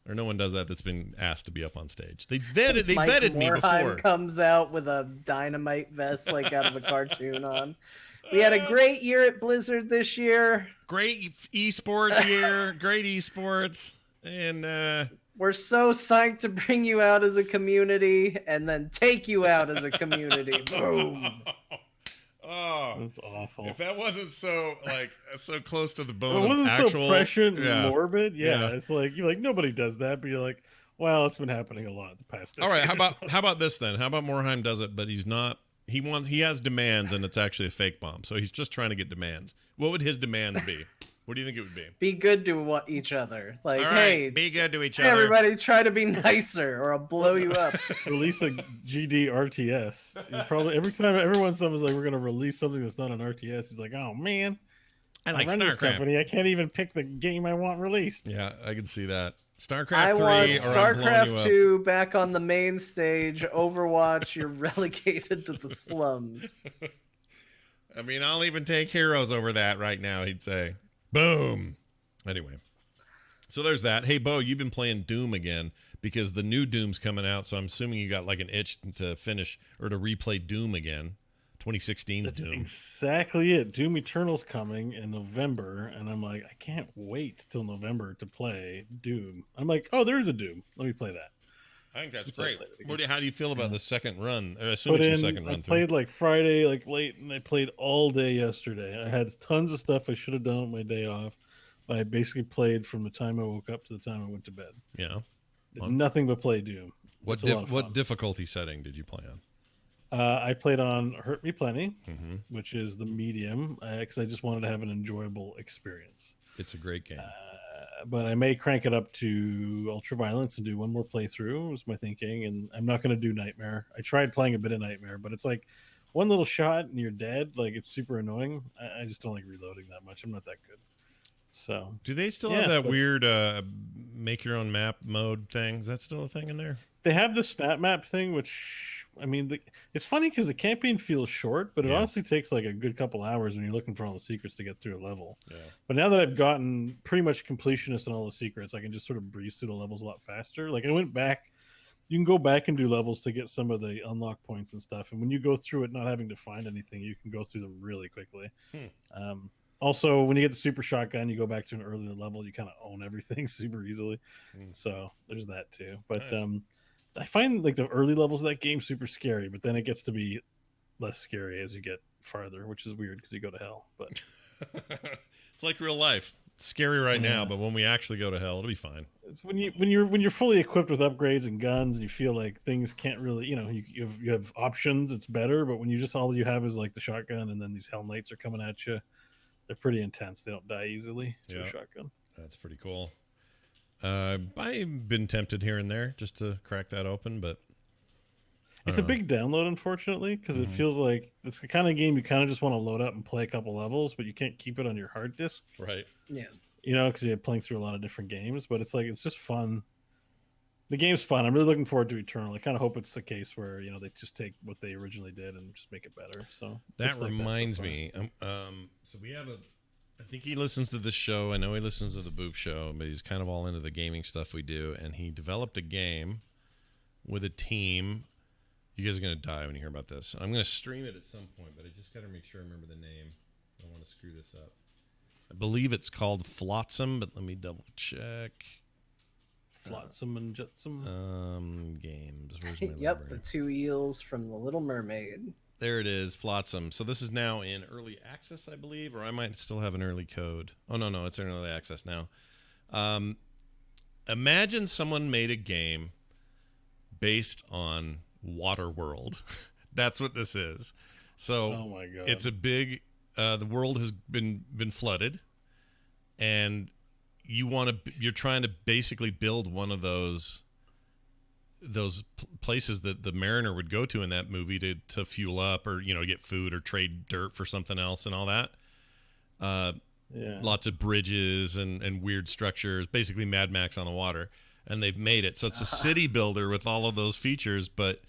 Or no one does that that's been asked to be up on stage. They vetted me before.
Comes out with a dynamite vest like out of a cartoon on. We had a great year at Blizzard this year.
Great esports year. Great esports. And
we're so psyched to bring you out as a community and then take you out as a community. Boom.
Oh,
that's awful.
If that wasn't so close to the bone,
it wasn't
actual,
so prescient and morbid. Yeah, it's like nobody does that, but you're like, well, it's been happening a lot the past.
All right, how about this then? How about Morheim does it, but he's not. He has demands, and it's actually a fake bomb. So he's just trying to get demands. What would his demands be? What do you think it would be?
Be good to each other. Like,
all right,
hey,
be good to each other.
Everybody try to be nicer or I'll blow you up.
Release a GD RTS. Probably every time someone's like, we're going to release something that's not an RTS, he's like, oh, man.
I like
run this
StarCraft.
Company. I can't even pick the game I want released.
Yeah, I can see that. StarCraft 3
I want StarCraft 2
up.
back on the main stage. Overwatch, you're relegated to the slums.
I mean, I'll even take Heroes over that right now, he'd say. Boom. Anyway, so there's that. Hey, Bo, you've been playing Doom again because the new Doom's coming out, so I'm assuming you got like an itch to finish or to replay Doom again. 2016's
That's
Doom.
Exactly it. Doom Eternal's coming in November, and I'm like, I can't wait till November to play Doom. I'm like, oh, there's a Doom. Let me play that.
I think that's great. How do you feel about the second run? I assume it's your second run.
I played like Friday, like late, and I played all day yesterday. I had tons of stuff I should have done on my day off. But I basically played from the time I woke up to the time I went to bed.
Yeah.
Nothing but play Doom.
What difficulty setting did you play on?
I played on Hurt Me Plenty, which is the medium, because I just wanted to have an enjoyable experience.
It's a great game.
But I may crank it up to Ultraviolence and do one more playthrough, was my thinking. And I'm not going to do Nightmare. I tried playing a bit of Nightmare, but it's like one little shot and you're dead. Like, it's super annoying. I just don't like reloading that much. I'm not that good. So,
do they still have that weird make your own map mode thing? Is that still a thing in there?
They have the snap map thing, which... I mean, it's funny because the campaign feels short, but it honestly takes like a good couple hours when you're looking for all the secrets to get through a level. Yeah. But now that I've gotten pretty much completionist in all the secrets, I can just sort of breeze through the levels a lot faster. Like I went back, you can go back and do levels to get some of the unlock points and stuff. And when you go through it, not having to find anything, you can go through them really quickly. Also, when you get the super shotgun, you go back to an earlier level. You kind of own everything super easily. So there's that too. But
Nice.
I find like the early levels of that game super scary, but then it gets to be less scary as you get farther, which is weird because you go to hell. But
It's like real life. It's scary right now,
Yeah.
but when we actually go to hell, it'll be fine.
it's when you're fully equipped with upgrades and guns, and you feel like things can't really, you have options. It's better, but when you just all you have is like the shotgun, and then these Hell Knights are coming at you. They're pretty intense. They don't die easily to a
Yeah.
shotgun.
That's pretty cool. I've been tempted here and there just to crack that open, but
It's a big download, unfortunately, because it
Mhm.
feels like it's the kind of game you kind of just want to load up and play a couple levels, but you can't keep it on your hard disk,
right.
Yeah.
because you're playing through a lot of different games. But it's like it's just fun. The game's fun. I'm really looking forward to Eternal. I kind of hope it's the case where they just take what they originally did and just make it better. So
That
looks like so
reminds
far.
me. So we have I think he listens to this show. I know he listens to the Boop Show, but he's kind of all into the gaming stuff we do. And he developed a game with a team. You guys are going to die when you hear about this. I'm going to stream it at some point, but I just got to make sure I remember the name. I don't want to screw this up. I believe it's called Flotsam, but let me double check.
Flotsam and Jetsam.
Games. Where's my
Yep,
library?
the two eels from The Little Mermaid.
There it is, Flotsam. So this is now in early access, I believe, or I might still have an early code. Oh, no, it's in early access now. Imagine someone made a game based on Waterworld. That's what this is. So
Oh my god!
it's a big. The world has been flooded, and you're trying to basically build one of those places that the mariner would go to in that movie to fuel up or get food or trade dirt for something else and all that.
yeah.
Lots of bridges and weird structures, basically Mad Max on the water, and they've made it so it's a city builder with all of those features, but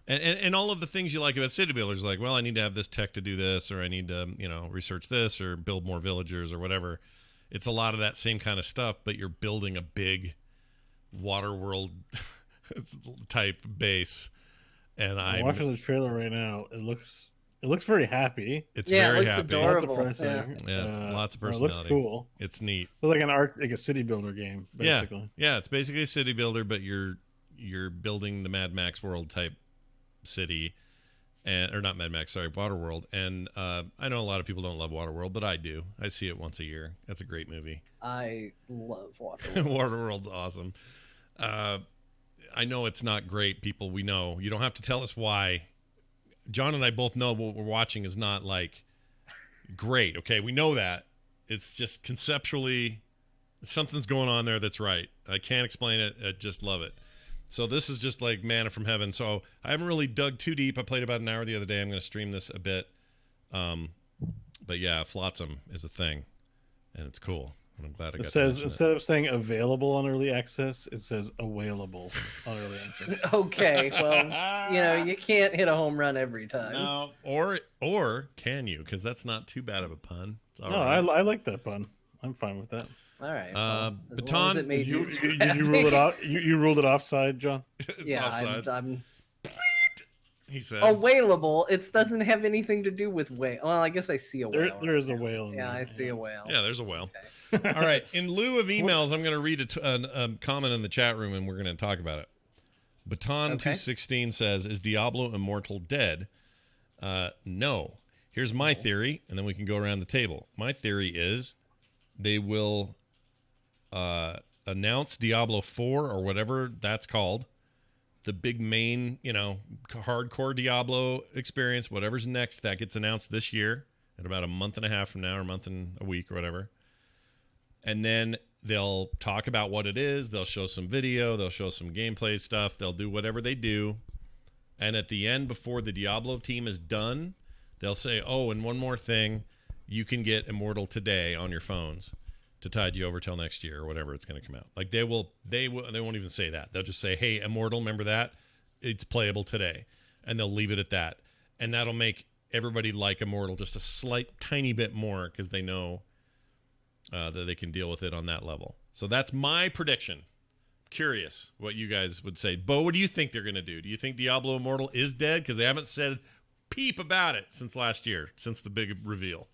and all of the things you like about city builders, like, well, I need to have this tech to do this, or I need to research this or build more villagers or whatever. It's a lot of that same kind of stuff, but you're building a big water world type base. And
I'm watching the trailer right now. It looks very happy.
It's
Yeah, it
very
looks
happy.
adorable.
Not depressing.
Yeah, it's lots of
It looks
personality.
cool.
It's neat.
It's like like a city builder game, basically.
Yeah, it's basically a city builder, but you're building the Mad Max world type city, or not Mad Max, sorry, Waterworld. And I know a lot of people don't love Waterworld, but I do. I see it once a year. That's a great movie.
I love Water.
Waterworld's awesome. I know it's not great, people. We know. You don't have to tell us why. John and I both know what we're watching is not like great. Okay, we know that. It's just conceptually something's going on there that's right. I can't explain it. I just love it. So this is just like manna from heaven. So I haven't really dug too deep. I played about an hour the other day. I'm going to stream this a bit. But yeah, Flotsam is a thing, and it's cool. And I'm glad I got
It
to mention
says
it.
instead of saying available on early access, it says available on early access.
Okay, well, you can't hit a home run every time.
No, or can you? Because that's not too bad of a pun. It's all
No,
right.
I like that pun. I'm fine with that.
All right. as
Baton-
long as it made
Did you rule it off? You ruled it offside, John?
It's
Yeah,
offsides.
I'm
He said.
available. It doesn't have anything to do with whale. Well, I guess I see a whale.
There is a whale in
Yeah,
there.
I see a whale.
Yeah, there's a whale. All right. In lieu of emails, I'm going to read a comment in the chat room, and we're going to talk about it. Baton216 says, "Is Diablo Immortal dead?" No. Here's my theory, and then we can go around the table. My theory is they will announce Diablo 4 or whatever that's called, the big main, hardcore Diablo experience, whatever's next, that gets announced this year at about a month and a half from now, or a month and a week or whatever. And then they'll talk about what it is. They'll show some video. They'll show some gameplay stuff. They'll do whatever they do. And at the end, before the Diablo team is done, they'll say, oh, and one more thing, you can get Immortal today on your phones to tide you over till next year or whatever it's going to come out. Like they won't even say that. They'll just say, hey, Immortal, remember that? It's playable today. And they'll leave it at that. And that'll make everybody like Immortal just a slight tiny bit more because they know that they can deal with it on that level. So that's my prediction. Curious what you guys would say. Bo, what do you think they're going to do? Do you think Diablo Immortal is dead? Because they haven't said peep about it since last year, since the big reveal.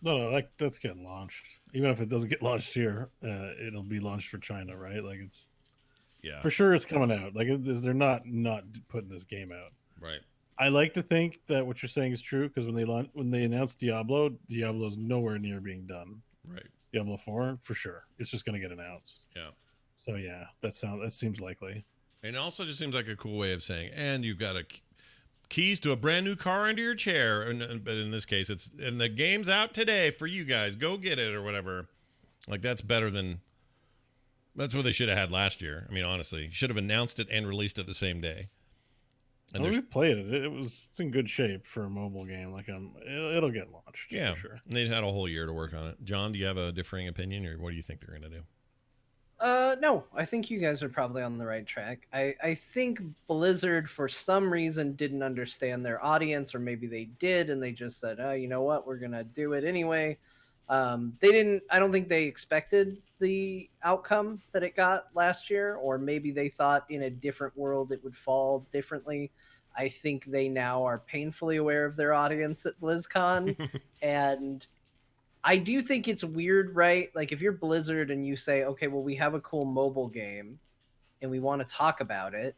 No, that's getting launched. Even if it doesn't get launched here, it'll be launched for China, right? Like it's
Yeah.
for sure it's coming out. Like they're not putting this game out.
Right.
I like to think that what you're saying is true because when they announced Diablo's nowhere near being done.
Right.
Diablo 4 for sure. It's just going to get announced.
Yeah.
So yeah, that seems likely.
And it also just seems like a cool way of saying, and you've got keys to a brand new car under your chair. But in this case, and the game's out today for you guys. Go get it or whatever. Like that's better than. That's what they should have had last year. I mean, honestly, should have announced it and released it the same day.
And we played it. It's in good shape for a mobile game. Like it'll get launched.
Yeah,
for sure.
And they had a whole year to work on it. John, do you have a differing opinion, or what do you think they're going to do?
No, I think you guys are probably on the right track. I think Blizzard, for some reason, didn't understand their audience, or maybe they did, and they just said, "Oh, you know what? We're gonna do it anyway." They didn't. I don't think they expected the outcome that it got last year, or maybe they thought in a different world it would fall differently. I think they now are painfully aware of their audience at BlizzCon, and I do think it's weird, right? Like if you're Blizzard and you say, okay, well, we have a cool mobile game and we want to talk about it,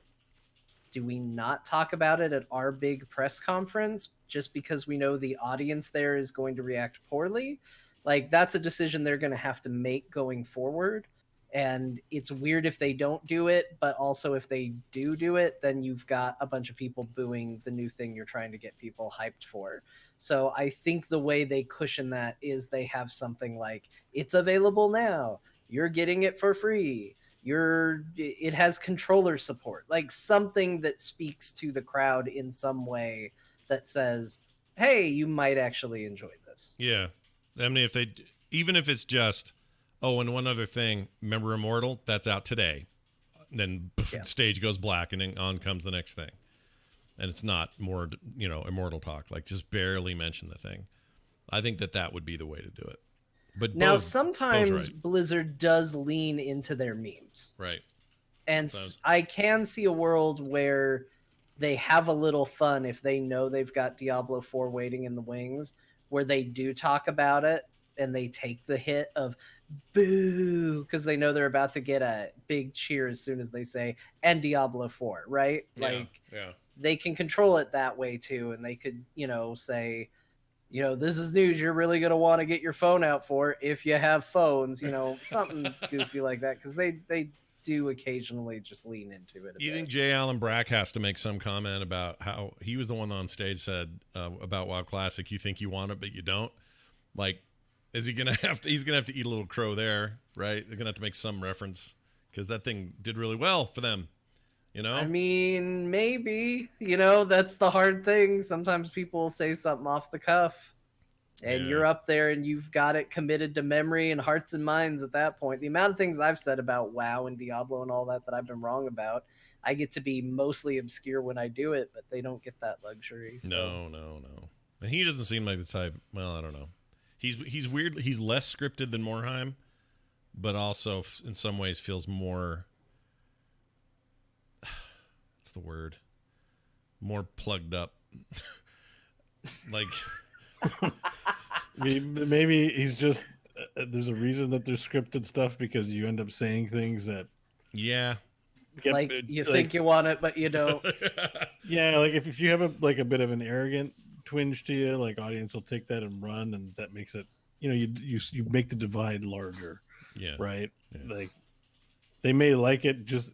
do we not talk about it at our big press conference just because we know the audience there is going to react poorly? Like that's a decision they're going to have to make going forward. And it's weird if they don't do it, but also if they do it, then you've got a bunch of people booing the new thing you're trying to get people hyped for. So I think the way they cushion that is they have something like, it's available now, you're getting it for free, it has controller support, like something that speaks to the crowd in some way that says, hey, you might actually enjoy this.
Yeah. I mean, even if it's just, oh, and one other thing, remember Immortal? That's out today. Then stage goes black, and then on comes the next thing. And it's not more, Immortal talk. Like, just barely mention the thing. I think that would be the way to do it. But
now,
Bo's
sometimes
right.
Blizzard does lean into their memes.
Right.
And I can see a world where they have a little fun if they know they've got Diablo 4 waiting in the wings, where they do talk about it and they take the hit of boo because they know they're about to get a big cheer as soon as they say and Diablo 4, right?
Yeah.
They can control it that way too, and they could say, this is news you're really going to want to get your phone out for if you have phones, something goofy like that, because they do occasionally just lean into it.
You think J. Allen Brack has to make some comment about how he was the one on stage said about WoW Classic, you think you want it but you don't? Like, is he gonna have to? He's gonna have to eat a little crow there, right? They're gonna have to make some reference because that thing did really well for them.
I mean, maybe. That's the hard thing. Sometimes people say something off the cuff, and you're up there, and you've got it committed to memory and hearts and minds at that point. The amount of things I've said about WoW and Diablo and all that I've been wrong about, I get to be mostly obscure when I do it, but they don't get that luxury. So.
No. And he doesn't seem like the type. Well, I don't know. He's weird. He's less scripted than Morhaime, but also in some ways feels more. What's the word? More plugged up. Like
maybe he's just. There's a reason that there's scripted stuff because you end up saying things that.
Yeah.
You think you want it, but you don't.
Yeah, like if you have a bit of an arrogant twinge to you, like audience will take that and run, and that makes it you make the divide larger.
Yeah.
Right.
Yeah.
Like they may like it. Just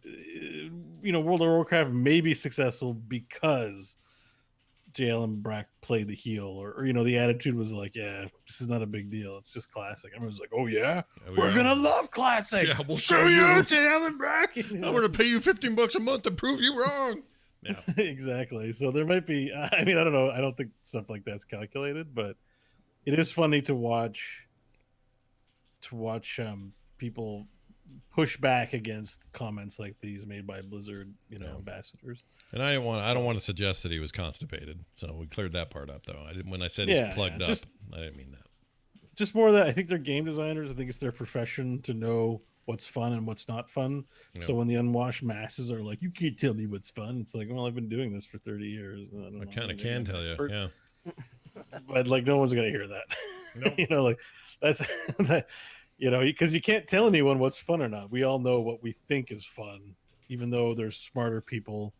World of Warcraft may be successful because J. Allen Brack played the heel, or the attitude was like, yeah, this is not a big deal. It's just classic. Everyone's like, oh yeah, we're gonna love classic.
Yeah, we'll show you,
J. Allen Brack.
I'm gonna pay you $15 a month to prove you wrong. Yeah,
exactly. So there might be. I mean, I don't know. I don't think stuff like that's calculated, but it is funny to watch. People push back against comments like these made by Blizzard, ambassadors.
And I don't want to suggest that he was constipated. So we cleared that part up, though. When I said he's plugged up, I didn't mean that.
Just more of that. I think they're game designers. I think it's their profession to know what's fun and what's not fun. Yep. So when the unwashed masses are like, you can't tell me what's fun, it's like, well, I've been doing this for 30 years.
I kind of can tell you, yeah.
But no one's gonna hear that.
Nope.
You know, like that's that, you know, because you can't tell anyone what's fun or not. We all know what we think is fun, even though there's smarter people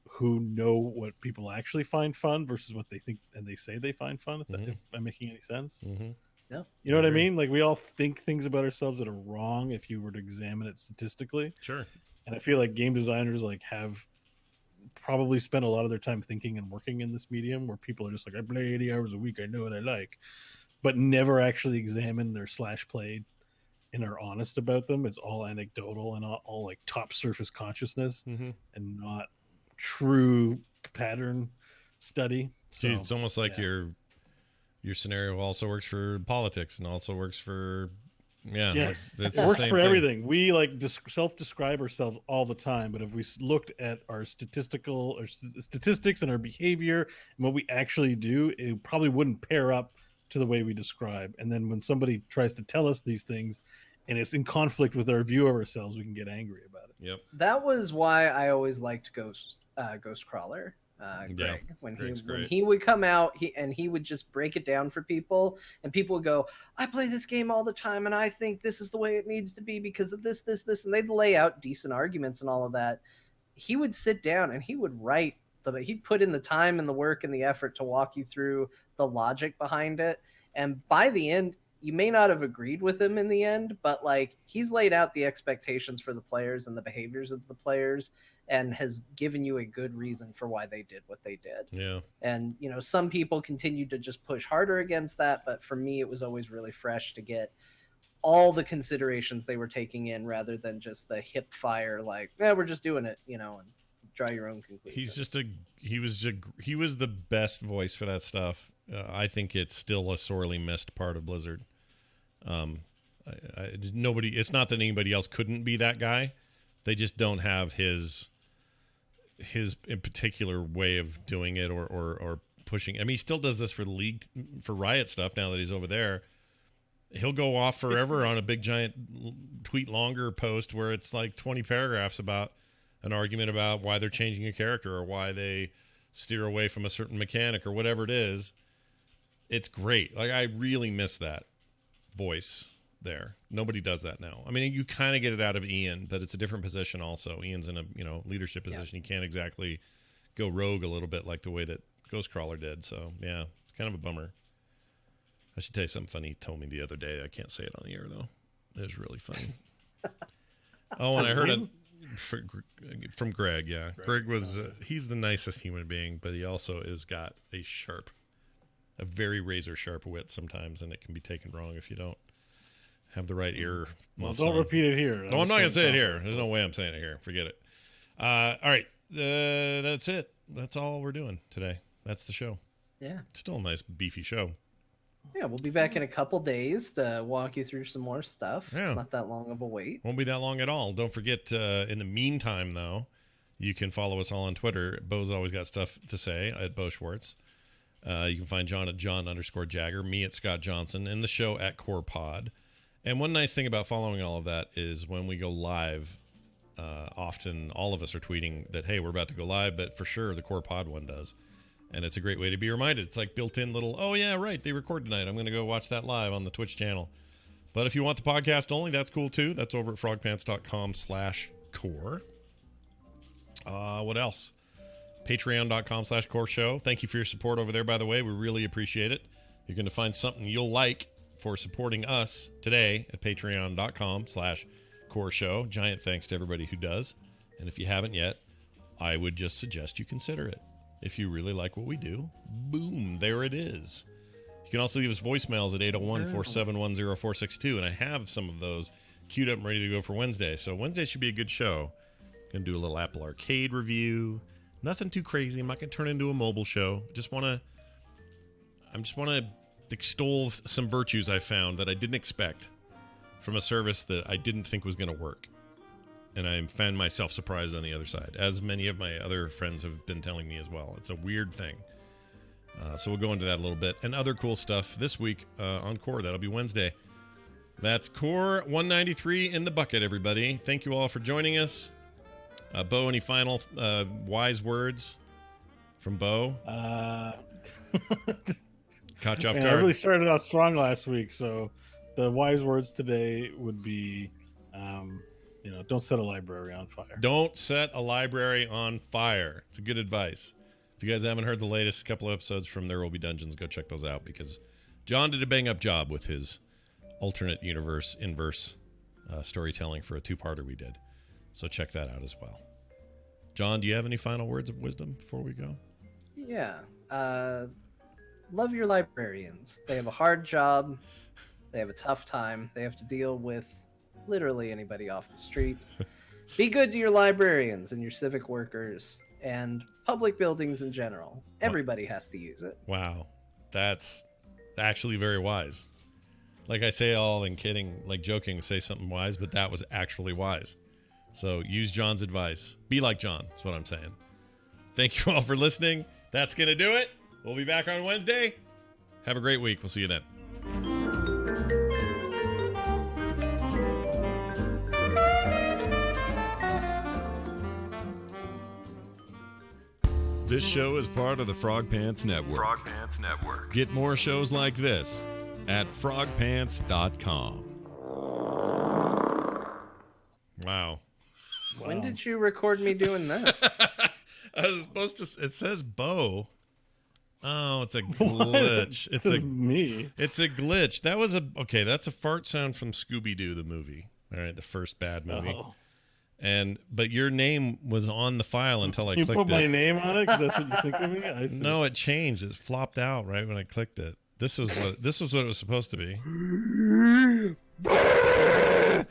who know what people actually find fun versus what they think and they say they find fun. If I'm making any sense.
Mm-hmm.
Yeah.
You know what I mean? Like we all think things about ourselves that are wrong if you were to examine it statistically.
Sure.
And I feel like game designers like have probably spent a lot of their time thinking and working in this medium where people are just like, I play 80 hours a week, I know what I like, but never actually examine their slash play and are honest about them. It's all anecdotal and all like top surface consciousness and not true pattern study. So
it's almost like your scenario also works for politics and also works for
yes,
like,
it works for everything. We like self-describe ourselves all the time, but if we looked at our statistics and our behavior and what we actually do, it probably wouldn't pair up to the way we describe. And then when somebody tries to tell us these things and it's in conflict with our view of ourselves, we can get angry about it.
Yep.
That was why I always liked Ghostcrawler. Greg, when he would come out, he would just break it down for people, and people would go, I play this game all the time and I think this is the way it needs to be because of this, and they'd lay out decent arguments and all of that. He would sit down and he would write he'd put in the time and the work and the effort to walk you through the logic behind it, and by the end you may not have agreed with him in the end, but like he's laid out the expectations for the players and the behaviors of the players and has given you a good reason for why they did what they did.
Yeah.
And, you know, some people continued to just push harder against that. But for me, it was always really fresh to get all the considerations they were taking in rather than just the hip fire, like, we're just doing it, you know, and draw your own conclusions.
He was the best voice for that stuff. I think it's still a sorely missed part of Blizzard. It's not that anybody else couldn't be that guy. They just don't have his in particular way of doing it or pushing. I mean, he still does this for the league, for Riot stuff now that he's over there. He'll go off forever on a big giant tweet longer post where it's like 20 paragraphs about an argument about why they're changing a character or why they steer away from a certain mechanic or whatever it is. It's great. Like, I really miss that voice there. Nobody does that now. I mean, you kind of get it out of Ian, but it's a different position also. Ian's in a, leadership position. Yeah. He can't exactly go rogue a little bit like the way that Ghostcrawler did. So, yeah, it's kind of a bummer. I should tell you something funny he told me the other day. I can't say it on the air, though. It was really funny. Oh, and I heard it from Greg, yeah. Greg was, he's the nicest human being, but he also has got a very razor-sharp wit sometimes, and it can be taken wrong if you don't have the right ear muffs
don't
on.
repeat it here.
No, I'm not going to say it here. There's no way I'm saying it here. Forget it. All right. That's it. That's all we're doing today. That's the show.
Yeah.
It's still a nice, beefy show.
Yeah, we'll be back in a couple days to walk you through some more stuff. Yeah. It's not that long of a wait.
Won't be that long at all. Don't forget, in the meantime, though, you can follow us all on Twitter. Bo's always got stuff to say at Bo Schwartz. You can find John at John_Jagger, me at Scott Johnson, and the show at Core Pod. And one nice thing about following all of that is when we go live, often all of us are tweeting that, hey, we're about to go live, but for sure the Core Pod one does. And it's a great way to be reminded. It's like built-in little, oh, yeah, right, they record tonight. I'm going to go watch that live on the Twitch channel. But if you want the podcast only, that's cool, too. That's over at frogpants.com/core. What else? Patreon.com/core show. Thank you for your support over there, by the way. We really appreciate it. You're going to find something you'll like for supporting us today at patreon.com/core show. Giant thanks to everybody who does. And if you haven't yet, I would just suggest you consider it. If you really like what we do, boom, there it is. You can also leave us voicemails at 801-471-0462, and I have some of those queued up and ready to go for Wednesday. So Wednesday should be a good show. Going to do a little Apple Arcade review. Nothing too crazy. I'm not going to turn it into a mobile show. I just want to extol some virtues I found that I didn't expect from a service that I didn't think was going to work. And I found myself surprised on the other side, as many of my other friends have been telling me as well. It's a weird thing. So we'll go into that a little bit. And other cool stuff this week on Core. That'll be Wednesday. That's Core 193 in the bucket, everybody. Thank you all for joining us. Bo, any final wise words from Bo? Caught you off
Man, I
guard.
really started out strong last week, so the wise words today would be, don't set a library on fire.
Don't set a library on fire. It's a good advice. If you guys haven't heard the latest couple of episodes from There Will Be Dungeons, go check those out because John did a bang-up job with his alternate universe, inverse storytelling for a two-parter we did. So check that out as well. John, do you have any final words of wisdom before we go?
Yeah. Love your librarians. They have a hard job. They have a tough time. They have to deal with literally anybody off the street. Be good to your librarians and your civic workers and public buildings in general. Everybody has to use it.
Wow. That's actually very wise. Like I say all in kidding, like joking, say something wise, but that was actually wise. So use John's advice. Be like John. That's what I'm saying. Thank you all for listening. That's going to do it. We'll be back on Wednesday. Have a great week. We'll see you then. This show is part of the Frog Pants Network.
Frog Pants Network.
Get more shows like this at frogpants.com. Wow.
When did you record me doing that?
I was supposed to. It says Bo. Oh, it's a glitch. It's a
me.
It's a glitch. That was okay. That's a fart sound from Scooby Doo, the movie. All right, the first bad movie.
Oh.
But your name was on the file until I
You
clicked
put my
it.
name on it because that's what you think of me. I see.
No, it changed. It flopped out right when I clicked it. This was what it was supposed to be.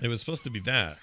It was supposed to be that.